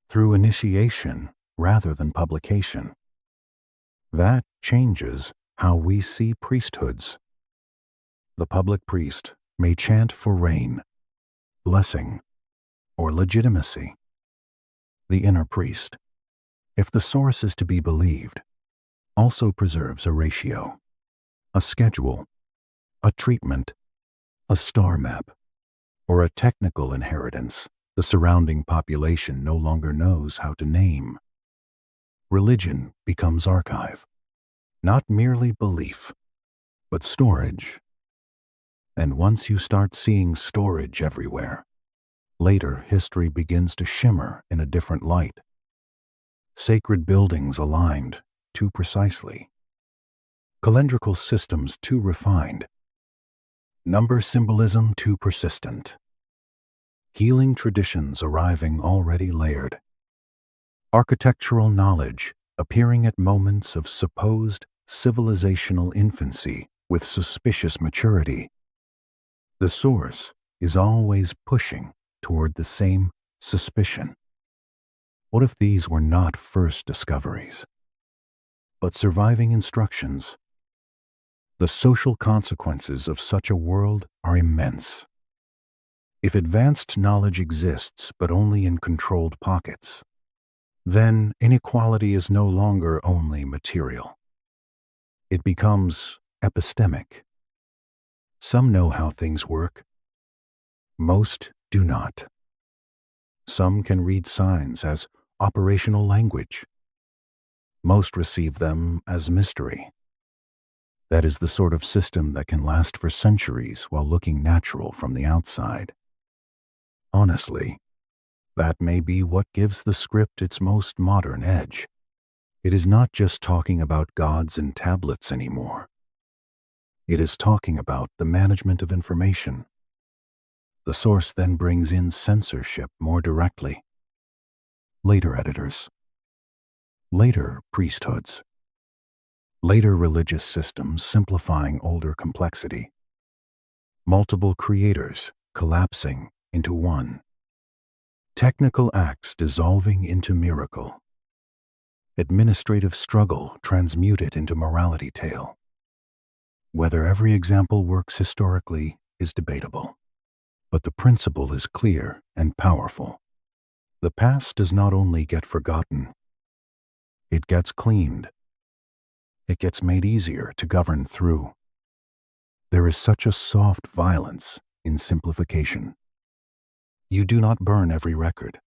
through initiation rather than publication. That changes how we see priesthoods. The public priest may chant for rain, blessing, or legitimacy. The inner priest, if the source is to be believed, also preserves a ratio, a schedule, a treatment, a star map, or a technical inheritance the surrounding population no longer knows how to name. Religion becomes archive, not merely belief, but storage. And once you start seeing storage everywhere, later history begins to shimmer in a different light. Sacred buildings aligned too precisely. Calendrical systems too refined. Number symbolism too persistent. Healing traditions arriving already layered. Architectural knowledge appearing at moments of supposed civilizational infancy with suspicious maturity. The source is always pushing toward the same suspicion. What if these were not first discoveries, but surviving instructions? The social consequences of such a world are immense. If advanced knowledge exists but only in controlled pockets, then inequality is no longer only material. It becomes epistemic. Some know how things work. Most do not. Some can read signs as operational language. Most receive them as mystery. That is the sort of system that can last for centuries while looking natural from the outside. Honestly, that may be what gives the script its most modern edge. It is not just talking about gods and tablets anymore. It is talking about the management of information. The source then brings in censorship more directly. Later editors. Later priesthoods. Later religious systems simplifying older complexity. Multiple creators collapsing into one. Technical acts dissolving into miracle. Administrative struggle transmuted into morality tale. Whether every example works historically is debatable, but the principle is clear and powerful. The past does not only get forgotten, it gets cleaned. It gets made easier to govern through. There is such a soft violence in simplification. You do not burn every record.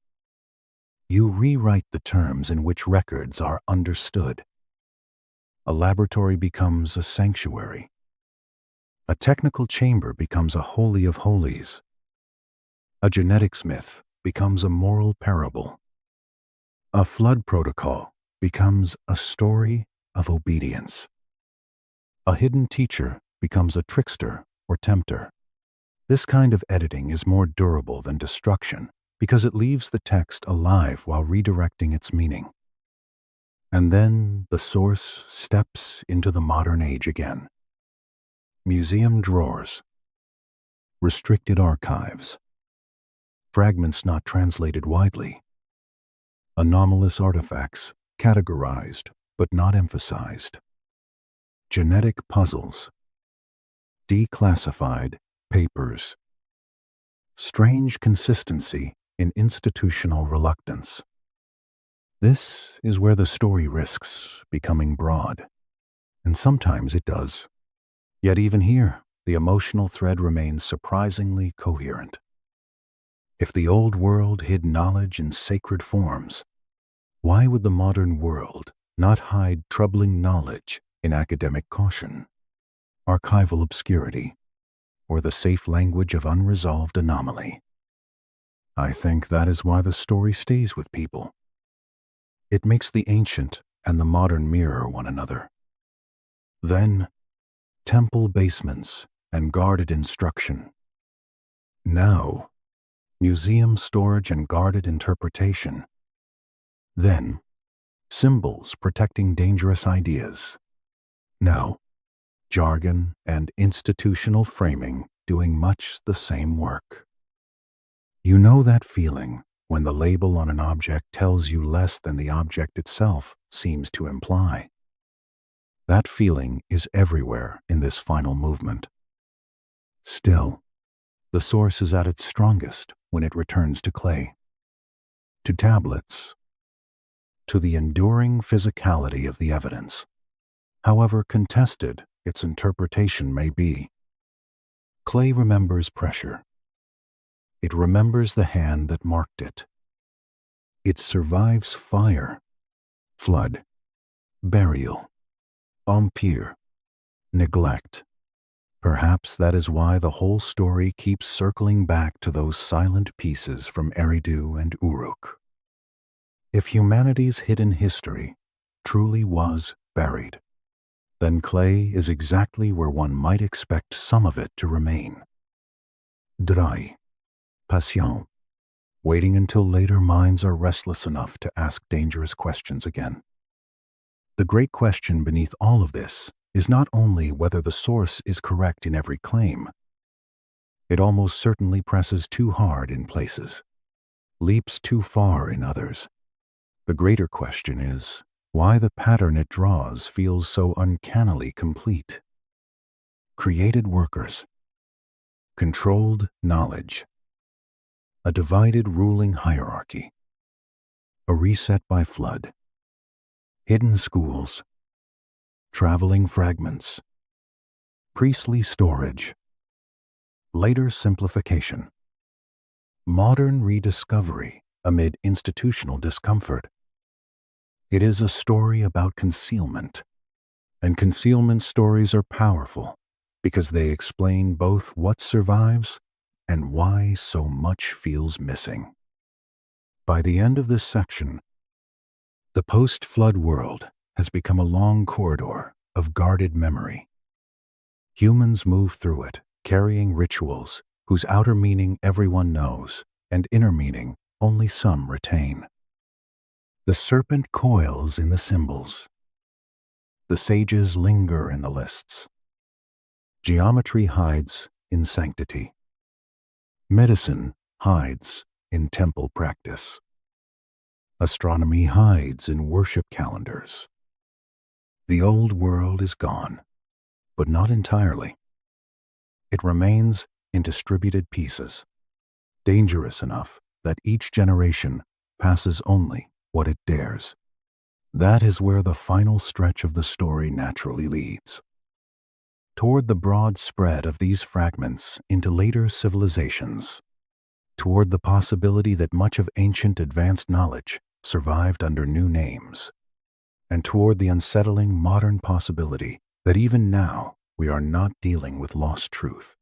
You rewrite the terms in which records are understood. A laboratory becomes a sanctuary. A technical chamber becomes a holy of holies. A genetics myth becomes a moral parable. A flood protocol becomes a story of obedience. A hidden teacher becomes a trickster or tempter. This kind of editing is more durable than destruction because it leaves the text alive while redirecting its meaning. And then the source steps into the modern age again. Museum drawers. Restricted archives. Fragments not translated widely. Anomalous artifacts categorized but not emphasized. Genetic puzzles. Declassified papers. Strange consistency in institutional reluctance. This is where the story risks becoming broad, and sometimes it does. Yet even here, the emotional thread remains surprisingly coherent. If the old world hid knowledge in sacred forms, why would the modern world not hide troubling knowledge in academic caution, archival obscurity, or the safe language of unresolved anomaly? I think that is why the story stays with people. It makes the ancient and the modern mirror one another. Then, temple basements and guarded instruction. Now, museum storage and guarded interpretation. Then, symbols protecting dangerous ideas. Now, jargon and institutional framing doing much the same work. You know that feeling when the label on an object tells you less than the object itself seems to imply. That feeling is everywhere in this final movement. Still, the source is at its strongest when it returns to clay, to tablets, to the enduring physicality of the evidence, however contested its interpretation may be. Clay remembers pressure. It remembers the hand that marked it. It survives fire, flood, burial, empire, neglect. Perhaps that is why the whole story keeps circling back to those silent pieces from Eridu and Uruk. If humanity's hidden history truly was buried, then clay is exactly where one might expect some of it to remain. Dry, patient, waiting until later minds are restless enough to ask dangerous questions again. The great question beneath all of this is not only whether the source is correct in every claim. It almost certainly presses too hard in places, leaps too far in others. The greater question is why the pattern it draws feels so uncannily complete. Created workers, controlled knowledge, a divided ruling hierarchy, a reset by flood, hidden schools, traveling fragments, priestly storage, later simplification, modern rediscovery amid institutional discomfort. It is a story about concealment, and concealment stories are powerful because they explain both what survives and why so much feels missing. By the end of this section, the post-flood world has become a long corridor of guarded memory. Humans move through it, carrying rituals whose outer meaning everyone knows and inner meaning only some retain. The serpent coils in the symbols. The sages linger in the lists. Geometry hides in sanctity. Medicine hides in temple practice. Astronomy hides in worship calendars. The old world is gone, but not entirely. It remains in distributed pieces, dangerous enough that each generation passes only what it dares. That is where the final stretch of the story naturally leads. Toward the broad spread of these fragments into later civilizations, toward the possibility that much of ancient advanced knowledge survived under new names, and toward the unsettling modern possibility that even now we are not dealing with lost truth,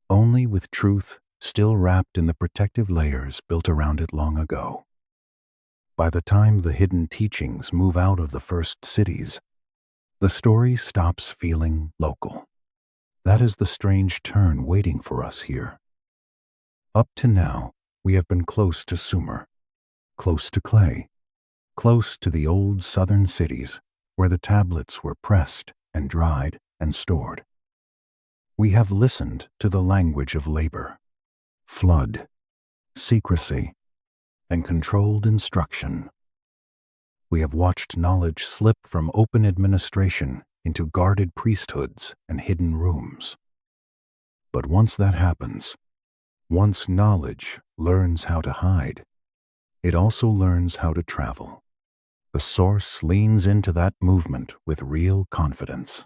only with truth still wrapped in the protective layers built around it long ago. By the time the hidden teachings move out of the first cities, the story stops feeling local. That is the strange turn waiting for us here. Up to now, we have been close to Sumer, close to clay, close to the old southern cities where the tablets were pressed and dried and stored. We have listened to the language of labor, flood, secrecy, and controlled instruction. We have watched knowledge slip from open administration into guarded priesthoods and hidden rooms. But once that happens, once knowledge learns how to hide, it also learns how to travel. The source leans into that movement with real confidence.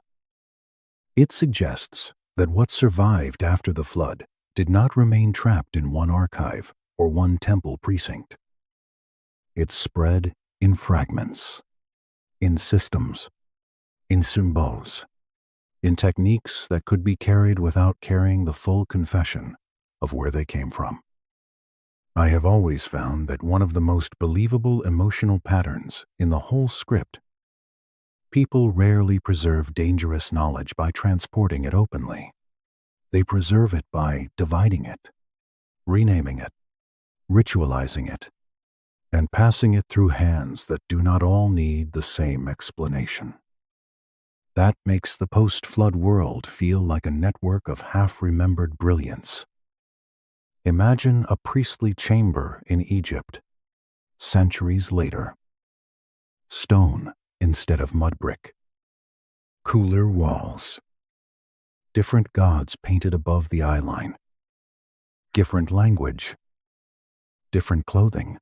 It suggests that what survived after the flood did not remain trapped in one archive or one temple precinct. It spread in fragments, in systems, in symbols, in techniques that could be carried without carrying the full confession of where they came from. I have always found that one of the most believable emotional patterns in the whole script. People rarely preserve dangerous knowledge by transporting it openly. They preserve it by dividing it, renaming it, ritualizing it, and passing it through hands that do not all need the same explanation. That makes the post-flood world feel like a network of half-remembered brilliance. Imagine a priestly chamber in Egypt, centuries later. Stone instead of mud brick. Cooler walls. Different gods painted above the eyeline. Different language. Different clothing.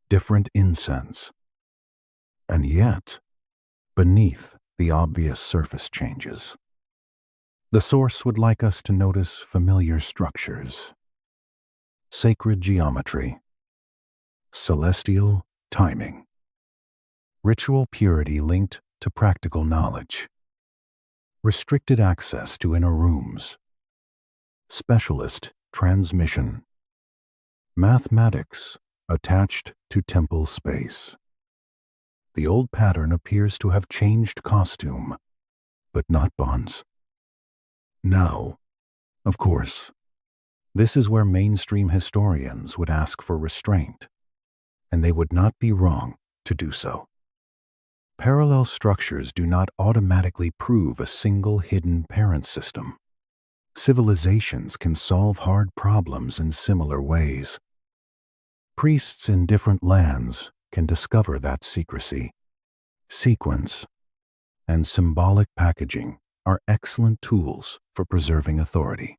Different incense. And yet, beneath the obvious surface changes, the source would like us to notice familiar structures. Sacred geometry. Celestial timing. Ritual purity linked to practical knowledge. Restricted access to inner rooms. Specialist transmission. Mathematics attached to temple space. The old pattern appears to have changed costume, but not bonds. Now, of course, this is where mainstream historians would ask for restraint, and they would not be wrong to do so. Parallel structures do not automatically prove a single hidden parent system. Civilizations can solve hard problems in similar ways. Priests in different lands can discover that secrecy. Sequence and symbolic packaging are excellent tools for preserving authority.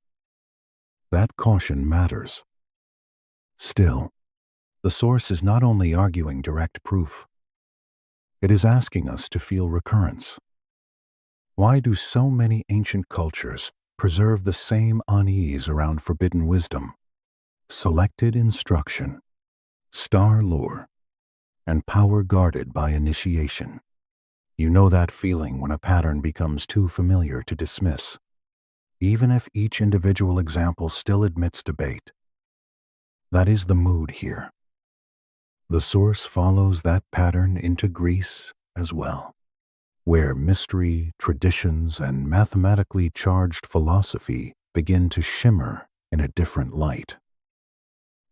That caution matters. Still, the source is not only arguing direct proof, it is asking us to feel recurrence. Why do so many ancient cultures preserve the same unease around forbidden wisdom, selected instruction, star lore, and power guarded by initiation? You know that feeling when a pattern becomes too familiar to dismiss, even if each individual example still admits debate. That is the mood here. The source follows that pattern into Greece as well, where mystery, traditions, and mathematically charged philosophy begin to shimmer in a different light.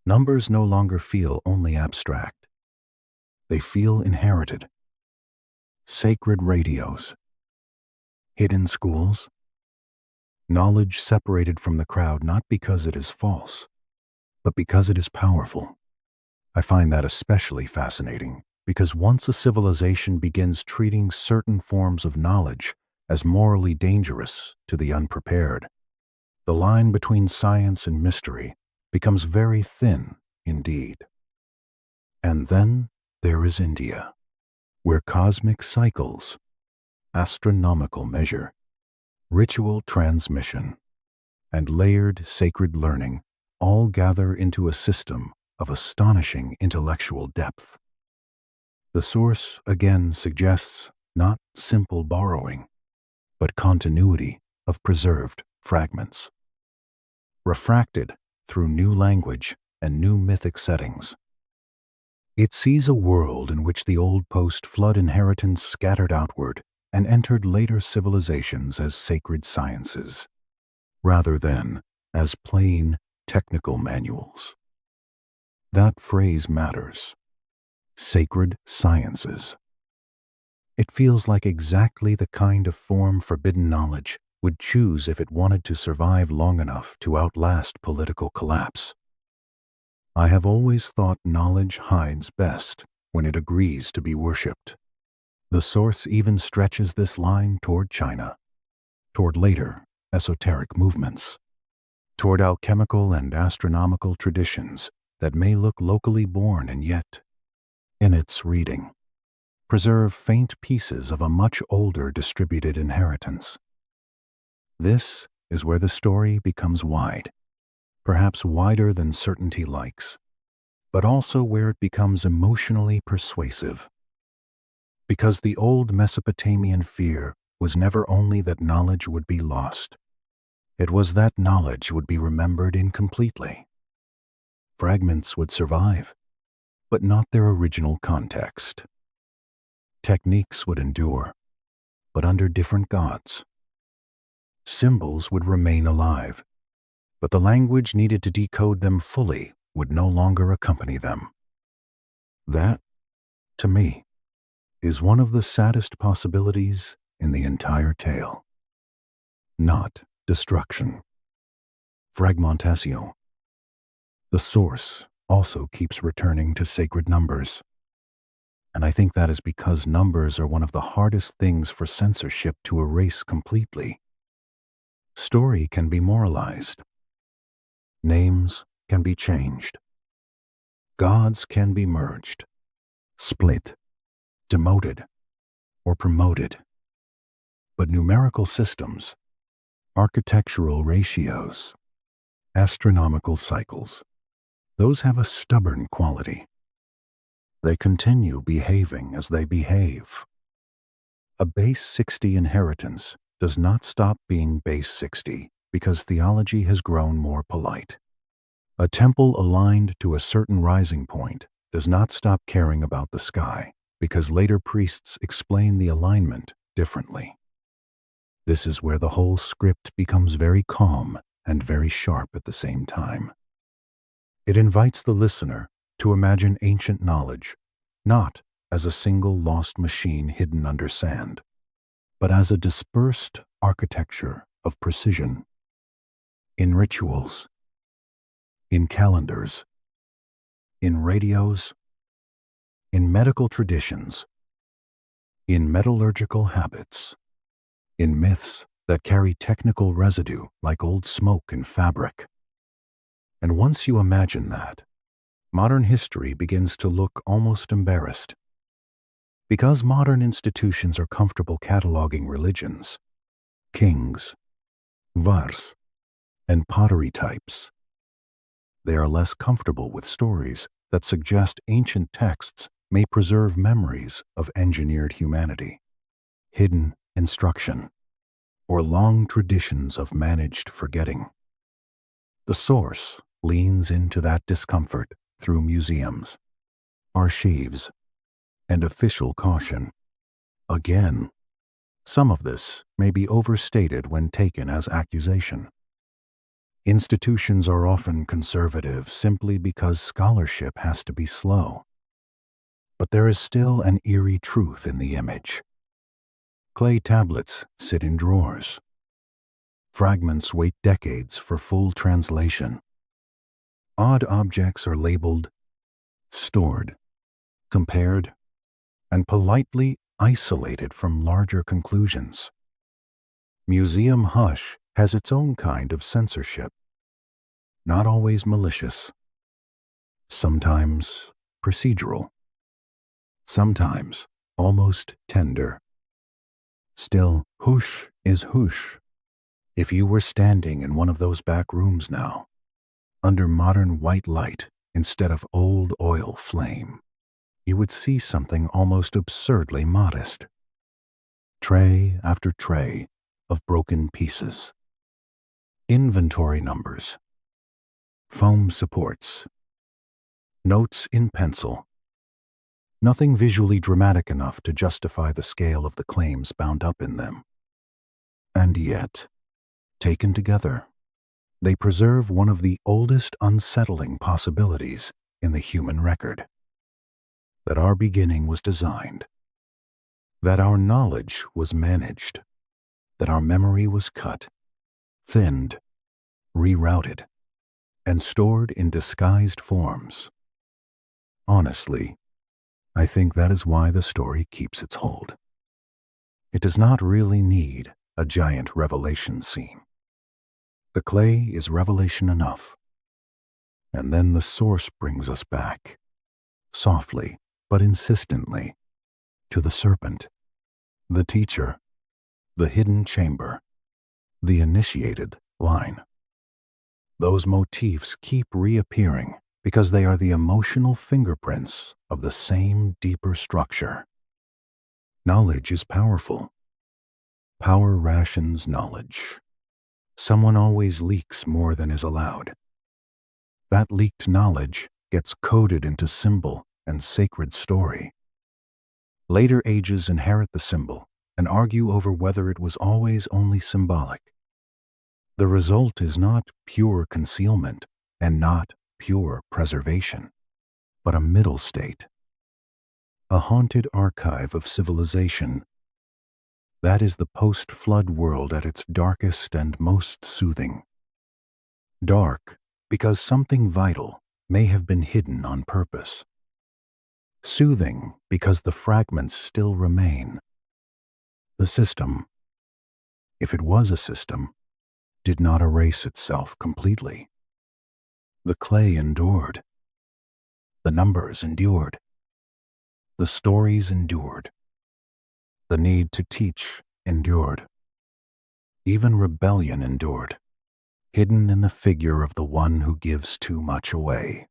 Numbers no longer feel only abstract. They feel inherited. Sacred radios, hidden schools, knowledge separated from the crowd not because it is false, but because it is powerful. I find that especially fascinating because once a civilization begins treating certain forms of knowledge as morally dangerous to the unprepared, the line between science and mystery becomes very thin indeed. And then there is India, where cosmic cycles, astronomical measure, ritual transmission, and layered sacred learning all gather into a system of astonishing intellectual depth. The source again suggests not simple borrowing, but continuity of preserved fragments, refracted through new language and new mythic settings. It sees a world in which the old post-flood inheritance scattered outward and entered later civilizations as sacred sciences, rather than as plain technical manuals. That phrase matters. Sacred sciences. It feels like exactly the kind of form forbidden knowledge would choose if it wanted to survive long enough to outlast political collapse. I have always thought knowledge hides best when it agrees to be worshipped. The source even stretches this line toward China, toward later esoteric movements, toward alchemical and astronomical traditions that may look locally born and yet, in its reading, preserve faint pieces of a much older distributed inheritance. This is where the story becomes wide, perhaps wider than certainty likes, but also where it becomes emotionally persuasive. Because the old Mesopotamian fear was never only that knowledge would be lost, it was that knowledge would be remembered incompletely. Fragments would survive, but not their original context. Techniques would endure, but under different gods. Symbols would remain alive, but the language needed to decode them fully would no longer accompany them. That, to me, is one of the saddest possibilities in the entire tale. Not destruction. Fragmentation. The source also keeps returning to sacred numbers. And I think that is because numbers are one of the hardest things for censorship to erase completely. Story can be moralized. Names can be changed. Gods can be merged, split, demoted, or promoted. But numerical systems, architectural ratios, astronomical cycles, those have a stubborn quality. They continue behaving as they behave. A base 60 inheritance does not stop being base 60 because theology has grown more polite. A temple aligned to a certain rising point does not stop caring about the sky because later priests explain the alignment differently. This is where the whole script becomes very calm and very sharp at the same time. It invites the listener to imagine ancient knowledge, not as a single lost machine hidden under sand, but as a dispersed architecture of precision. In rituals, in calendars, in radios, in medical traditions, in metallurgical habits, in myths that carry technical residue like old smoke in fabric. And once you imagine that, modern history begins to look almost embarrassed. Because modern institutions are comfortable cataloging religions, kings, vars, and pottery types, they are less comfortable with stories that suggest ancient texts may preserve memories of engineered humanity, hidden instruction, or long traditions of managed forgetting. The source leans into that discomfort through museums, archives, and official caution. Again, some of this may be overstated when taken as accusation. Institutions are often conservative simply because scholarship has to be slow. But there is still an eerie truth in the image. Clay tablets sit in drawers. Fragments wait decades for full translation. Odd objects are labeled, stored, compared, and politely isolated from larger conclusions. Museum hush has its own kind of censorship, not always malicious, sometimes procedural, sometimes almost tender. Still, whoosh is whoosh. If you were standing in one of those back rooms now, under modern white light instead of old oil flame, you would see something almost absurdly modest. Tray after tray of broken pieces. Inventory numbers. Foam supports. Notes in pencil. Nothing visually dramatic enough to justify the scale of the claims bound up in them. And yet, taken together, they preserve one of the oldest unsettling possibilities in the human record. That our beginning was designed. That our knowledge was managed. That our memory was cut, thinned, rerouted, and stored in disguised forms. Honestly, I think that is why the story keeps its hold. It does not really need a giant revelation scene. The clay is revelation enough. And then the source brings us back, softly but insistently, to the serpent, the teacher, the hidden chamber, the initiated line. Those motifs keep reappearing because they are the emotional fingerprints of the same deeper structure. Knowledge is powerful. Power rations knowledge. Someone always leaks more than is allowed. That leaked knowledge gets coded into symbol and sacred story. Later ages inherit the symbol and argue over whether it was always only symbolic. The result is not pure concealment and not pure preservation, but a middle state. A haunted archive of civilization. That is the post-flood world at its darkest and most soothing. Dark because something vital may have been hidden on purpose. Soothing because the fragments still remain. The system, if it was a system, did not erase itself completely. The clay endured. The numbers endured. The stories endured. The need to teach endured. Even rebellion endured, hidden in the figure of the one who gives too much away.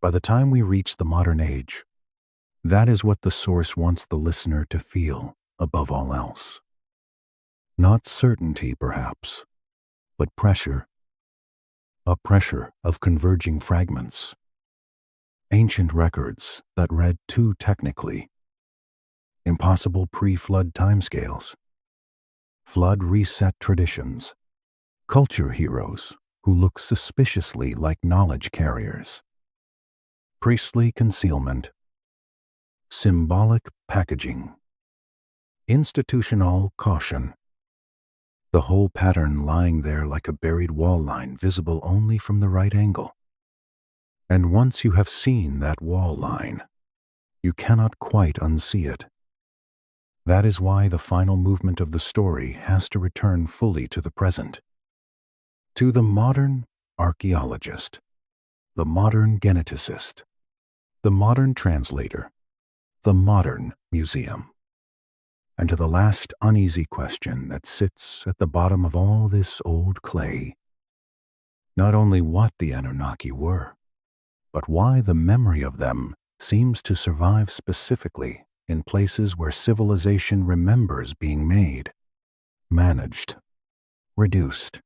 By the time we reach the modern age, that is what the source wants the listener to feel above all else. Not certainty, perhaps, but pressure. A pressure of converging fragments. Ancient records that read too technically. Impossible pre-flood timescales. Flood reset traditions. Culture heroes who look suspiciously like knowledge carriers. Priestly concealment. Symbolic packaging. Institutional caution. The whole pattern lying there like a buried wall line visible only from the right angle. And once you have seen that wall line, You cannot quite unsee it. That is why the final movement of the story has to return fully to the present. To the modern archaeologist, the modern geneticist, the modern translator, the modern museum, and to the last uneasy question that sits at the bottom of all this old clay, not only what the Anunnaki were, but why the memory of them seems to survive specifically in places where civilization remembers being made, managed, reduced,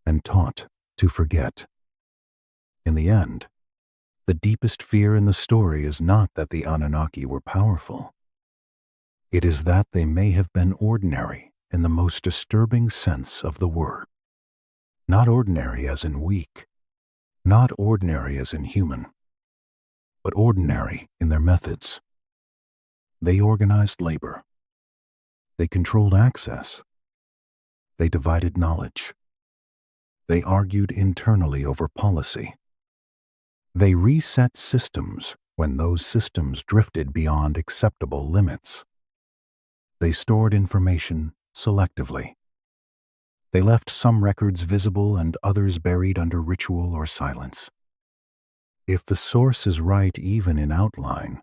and taught to forget. In the end, the deepest fear in the story is not that the Anunnaki were powerful. It is that they may have been ordinary in the most disturbing sense of the word. Not ordinary as in weak, not ordinary as in human, but ordinary in their methods. They organized labor. They controlled access. They divided knowledge. They argued internally over policy. They reset systems when those systems drifted beyond acceptable limits. They stored information selectively. They left some records visible and others buried under ritual or silence. If the source is right even in outline,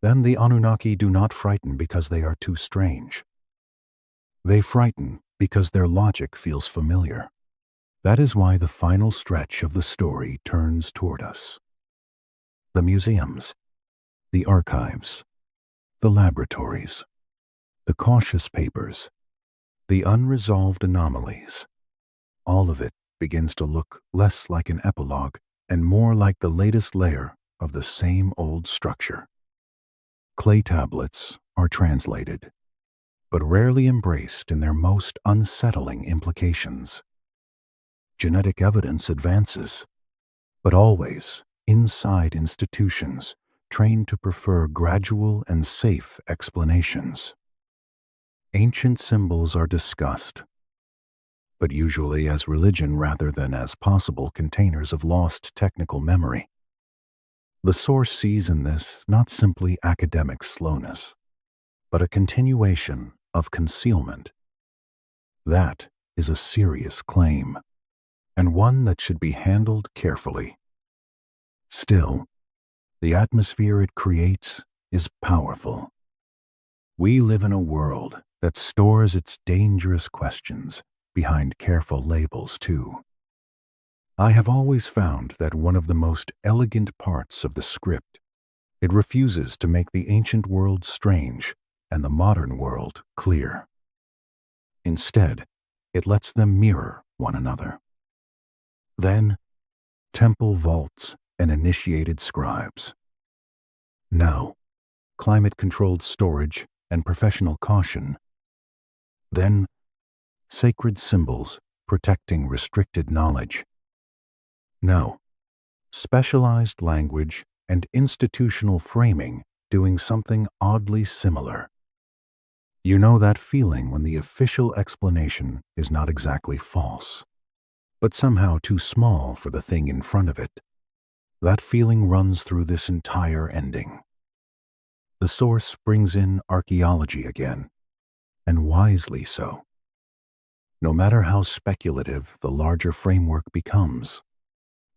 then the Anunnaki do not frighten because they are too strange. They frighten because their logic feels familiar. That is why the final stretch of the story turns toward us. The museums, the archives, the laboratories, the cautious papers, the unresolved anomalies, all of it begins to look less like an epilogue and more like the latest layer of the same old structure. Clay tablets are translated, but rarely embraced in their most unsettling implications. Genetic evidence advances, but always inside institutions trained to prefer gradual and safe explanations. Ancient symbols are discussed, but usually as religion rather than as possible containers of lost technical memory. The source sees in this not simply academic slowness, but a continuation of concealment. That is a serious claim, and one that should be handled carefully. Still, the atmosphere it creates is powerful. We live in a world that stores its dangerous questions behind careful labels, too. I have always found that one of the most elegant parts of the script, it refuses to make the ancient world strange and the modern world clear. Instead, it lets them mirror one another. Then, temple vaults and initiated scribes. Now, climate-controlled storage and professional caution. Then, sacred symbols protecting restricted knowledge. Now, specialized language and institutional framing doing something oddly similar. You know that feeling when the official explanation is not exactly false, but somehow too small for the thing in front of it. That feeling runs through this entire ending. The source brings in archaeology again, and wisely so. No matter how speculative the larger framework becomes,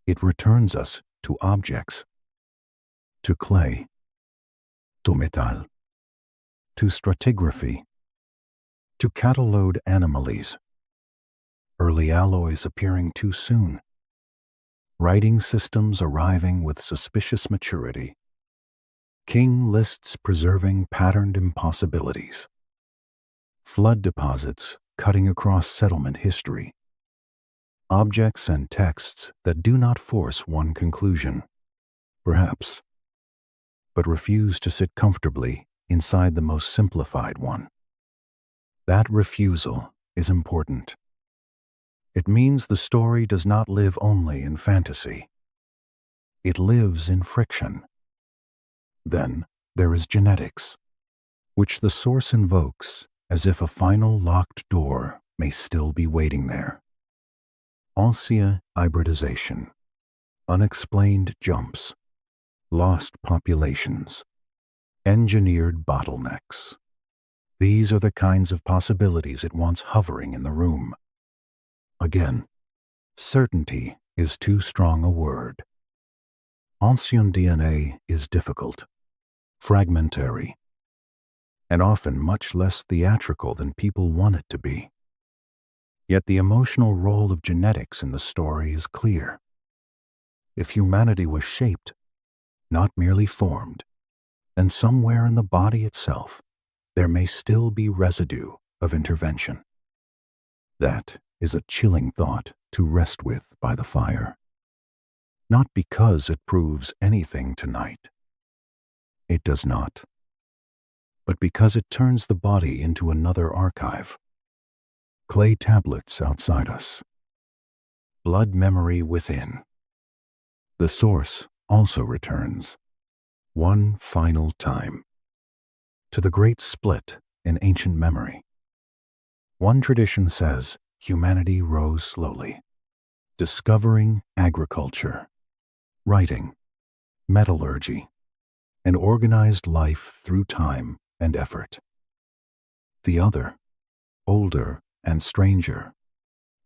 it returns us to objects, to clay, to metal, to stratigraphy, to catalogued anomalies, early alloys appearing too soon, writing systems arriving with suspicious maturity, king lists preserving patterned impossibilities, flood deposits cutting across settlement history, objects and texts that do not force one conclusion, perhaps, but refuse to sit comfortably inside the most simplified one. That refusal is important. It means the story does not live only in fantasy. It lives in friction. Then there is genetics, which the source invokes as if a final locked door may still be waiting there. Ossia hybridization, unexplained jumps, lost populations, Engineered bottlenecks. These are the kinds of possibilities it wants hovering in the room. Again, certainty is too strong a word. Ancient DNA is difficult, fragmentary, and often much less theatrical than people want it to be. Yet the emotional role of genetics in the story is clear. If humanity was shaped, not merely formed, then somewhere in the body itself, there may still be residue of intervention. That is a chilling thought to rest with by the fire. Not because it proves anything tonight. It does not. But because it turns the body into another archive. Clay tablets outside us. Blood memory within. The source also returns, one final time, to the great split in ancient memory. One tradition says humanity rose slowly, discovering agriculture, writing, metallurgy, and organized life through time and effort. The other, older and stranger,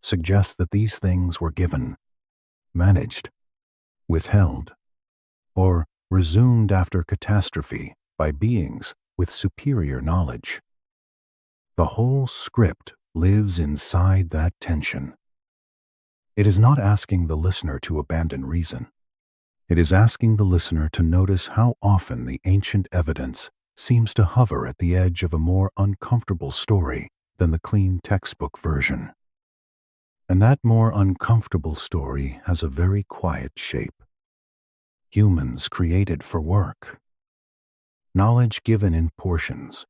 suggests that these things were given, managed, withheld, or resumed after catastrophe by beings with superior knowledge. The whole script lives inside that tension. It is not asking the listener to abandon reason. It is asking the listener to notice how often the ancient evidence seems to hover at the edge of a more uncomfortable story than the clean textbook version. And that more uncomfortable story has a very quiet shape. Humans created for work. Knowledge given in portions.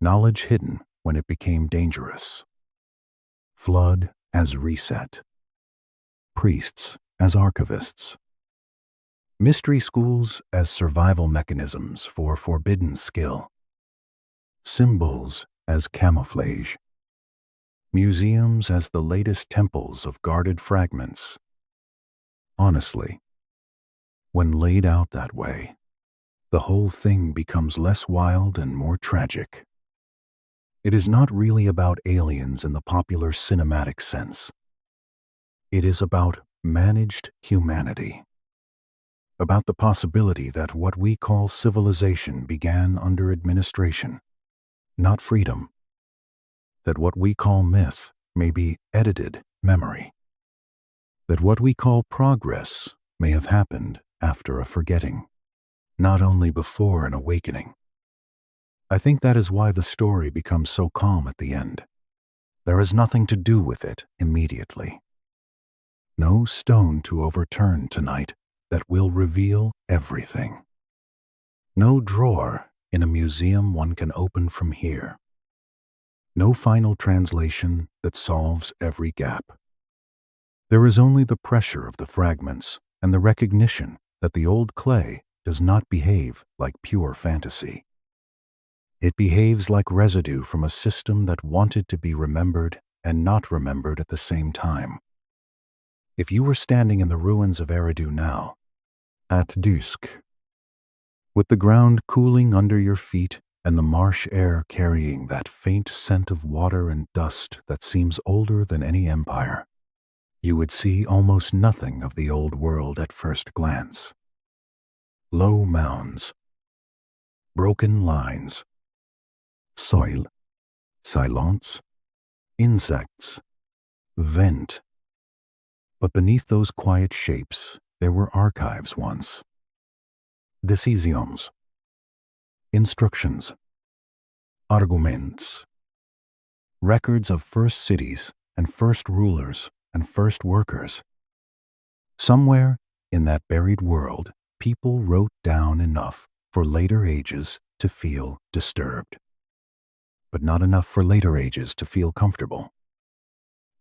Knowledge hidden when it became dangerous. Flood as reset. Priests as archivists. Mystery schools as survival mechanisms for forbidden skill. Symbols as camouflage. Museums as the latest temples of guarded fragments. Honestly, when laid out that way, the whole thing becomes less wild and more tragic. It is not really about aliens in the popular cinematic sense. It is about managed humanity. About the possibility that what we call civilization began under administration, not freedom. That what we call myth may be edited memory. That what we call progress may have happened after a forgetting, not only before an awakening. I think that is why the story becomes so calm at the end. There is nothing to do with it immediately. No stone to overturn tonight that will reveal everything. No drawer in a museum one can open from here. No final translation that solves every gap. There is only the pressure of the fragments and the recognition that the old clay does not behave like pure fantasy. It behaves like residue from a system that wanted to be remembered and not remembered at the same time. If you were standing in the ruins of Eridu now, at dusk, with the ground cooling under your feet and the marsh air carrying that faint scent of water and dust that seems older than any empire, you would see almost nothing of the old world at first glance. Low mounds, broken lines, soil, silence, insects, vent. But beneath those quiet shapes, there were archives once. Decisions, instructions, arguments, records of first cities and first rulers and first workers. Somewhere in that buried world, people wrote down enough for later ages to feel disturbed, but not enough for later ages to feel comfortable.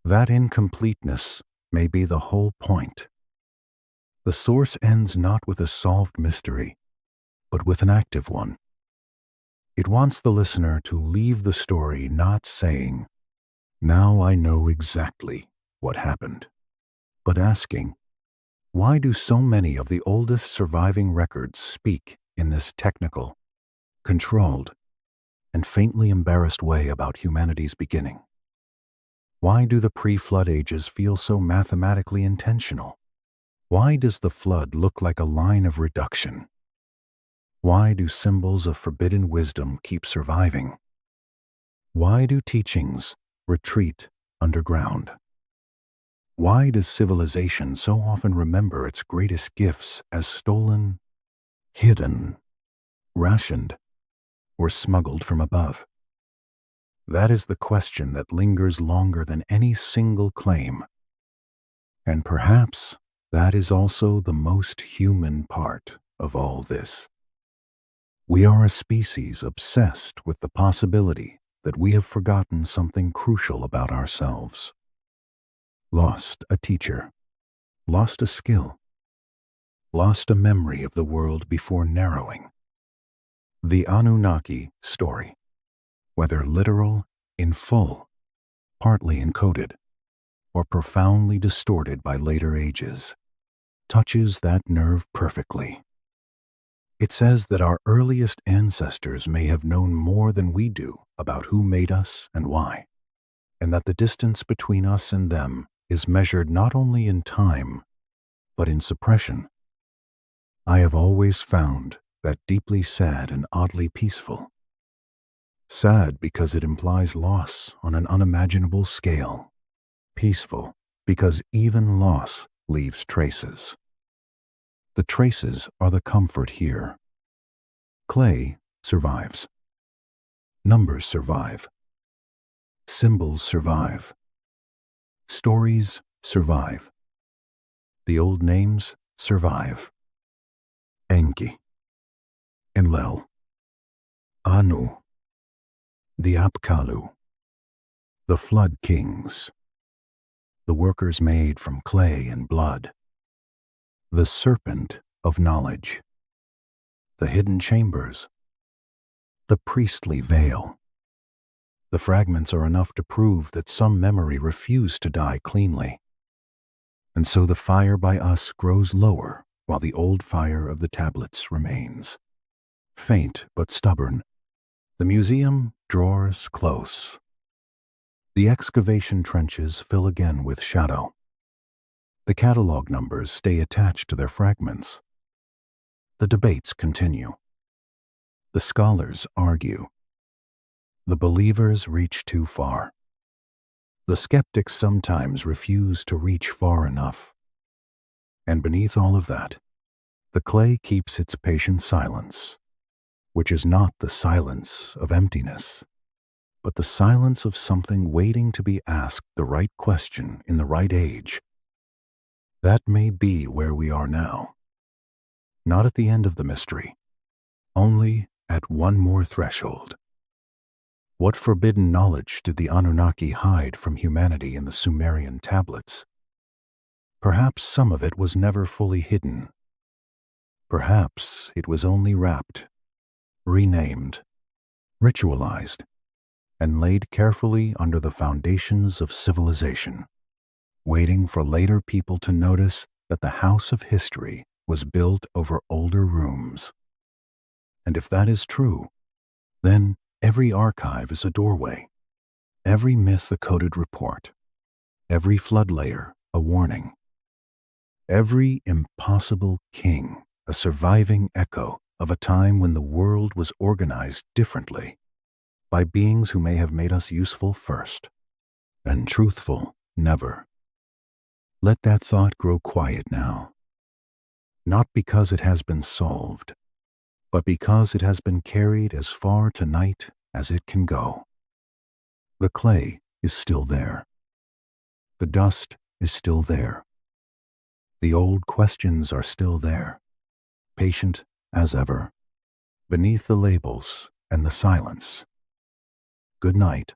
That incompleteness may be the whole point. The source ends not with a solved mystery, but with an active one. It wants the listener to leave the story not saying, "Now I know exactly what happened," but asking, why do so many of the oldest surviving records speak in this technical, controlled, and faintly embarrassed way about humanity's beginning. Why do the pre-flood ages feel so mathematically intentional? Why does the flood look like a line of reduction? Why do symbols of forbidden wisdom keep surviving? Why do teachings retreat underground? Why does civilization so often remember its greatest gifts as stolen, hidden, rationed, or smuggled from above? That is the question that lingers longer than any single claim. And perhaps that is also the most human part of all this. We are a species obsessed with the possibility that we have forgotten something crucial about ourselves. Lost a teacher, lost a skill, lost a memory of the world before narrowing. The Anunnaki story, whether literal, in full, partly encoded, or profoundly distorted by later ages, touches that nerve perfectly. It says that our earliest ancestors may have known more than we do about who made us and why, and that the distance between us and them is measured not only in time, but in suppression. I have always found that deeply sad and oddly peaceful. Sad because it implies loss on an unimaginable scale. Peaceful because even loss leaves traces. The traces are the comfort here. Clay survives. Numbers survive. Symbols survive. Stories survive. The old names survive. Enki, Enlil, Anu, the Apkallu, the Flood Kings, the workers made from clay and blood, the serpent of knowledge, the hidden chambers, the priestly veil. The fragments are enough to prove that some memory refused to die cleanly. And so the fire by us grows lower while the old fire of the tablets remains. Faint but stubborn, the museum draws close. The excavation trenches fill again with shadow. The catalog numbers stay attached to their fragments. The debates continue. The scholars argue. The believers reach too far. The skeptics sometimes refuse to reach far enough. And beneath all of that, the clay keeps its patient silence, which is not the silence of emptiness, but the silence of something waiting to be asked the right question in the right age. That may be where we are now. Not at the end of the mystery, only at one more threshold. What forbidden knowledge did the Anunnaki hide from humanity in the Sumerian tablets? Perhaps some of it was never fully hidden. Perhaps it was only wrapped, renamed, ritualized, and laid carefully under the foundations of civilization, waiting for later people to notice that the house of history was built over older rooms. And if that is true, then every archive is a doorway, every myth a coded report, every flood layer a warning, every impossible king a surviving echo of a time when the world was organized differently by beings who may have made us useful first and truthful never. Let that thought grow quiet now, not because it has been solved, but because it has been carried as far tonight as it can go. The clay is still there. The dust is still there. The old questions are still there, patient as ever, beneath the labels and the silence. Good night.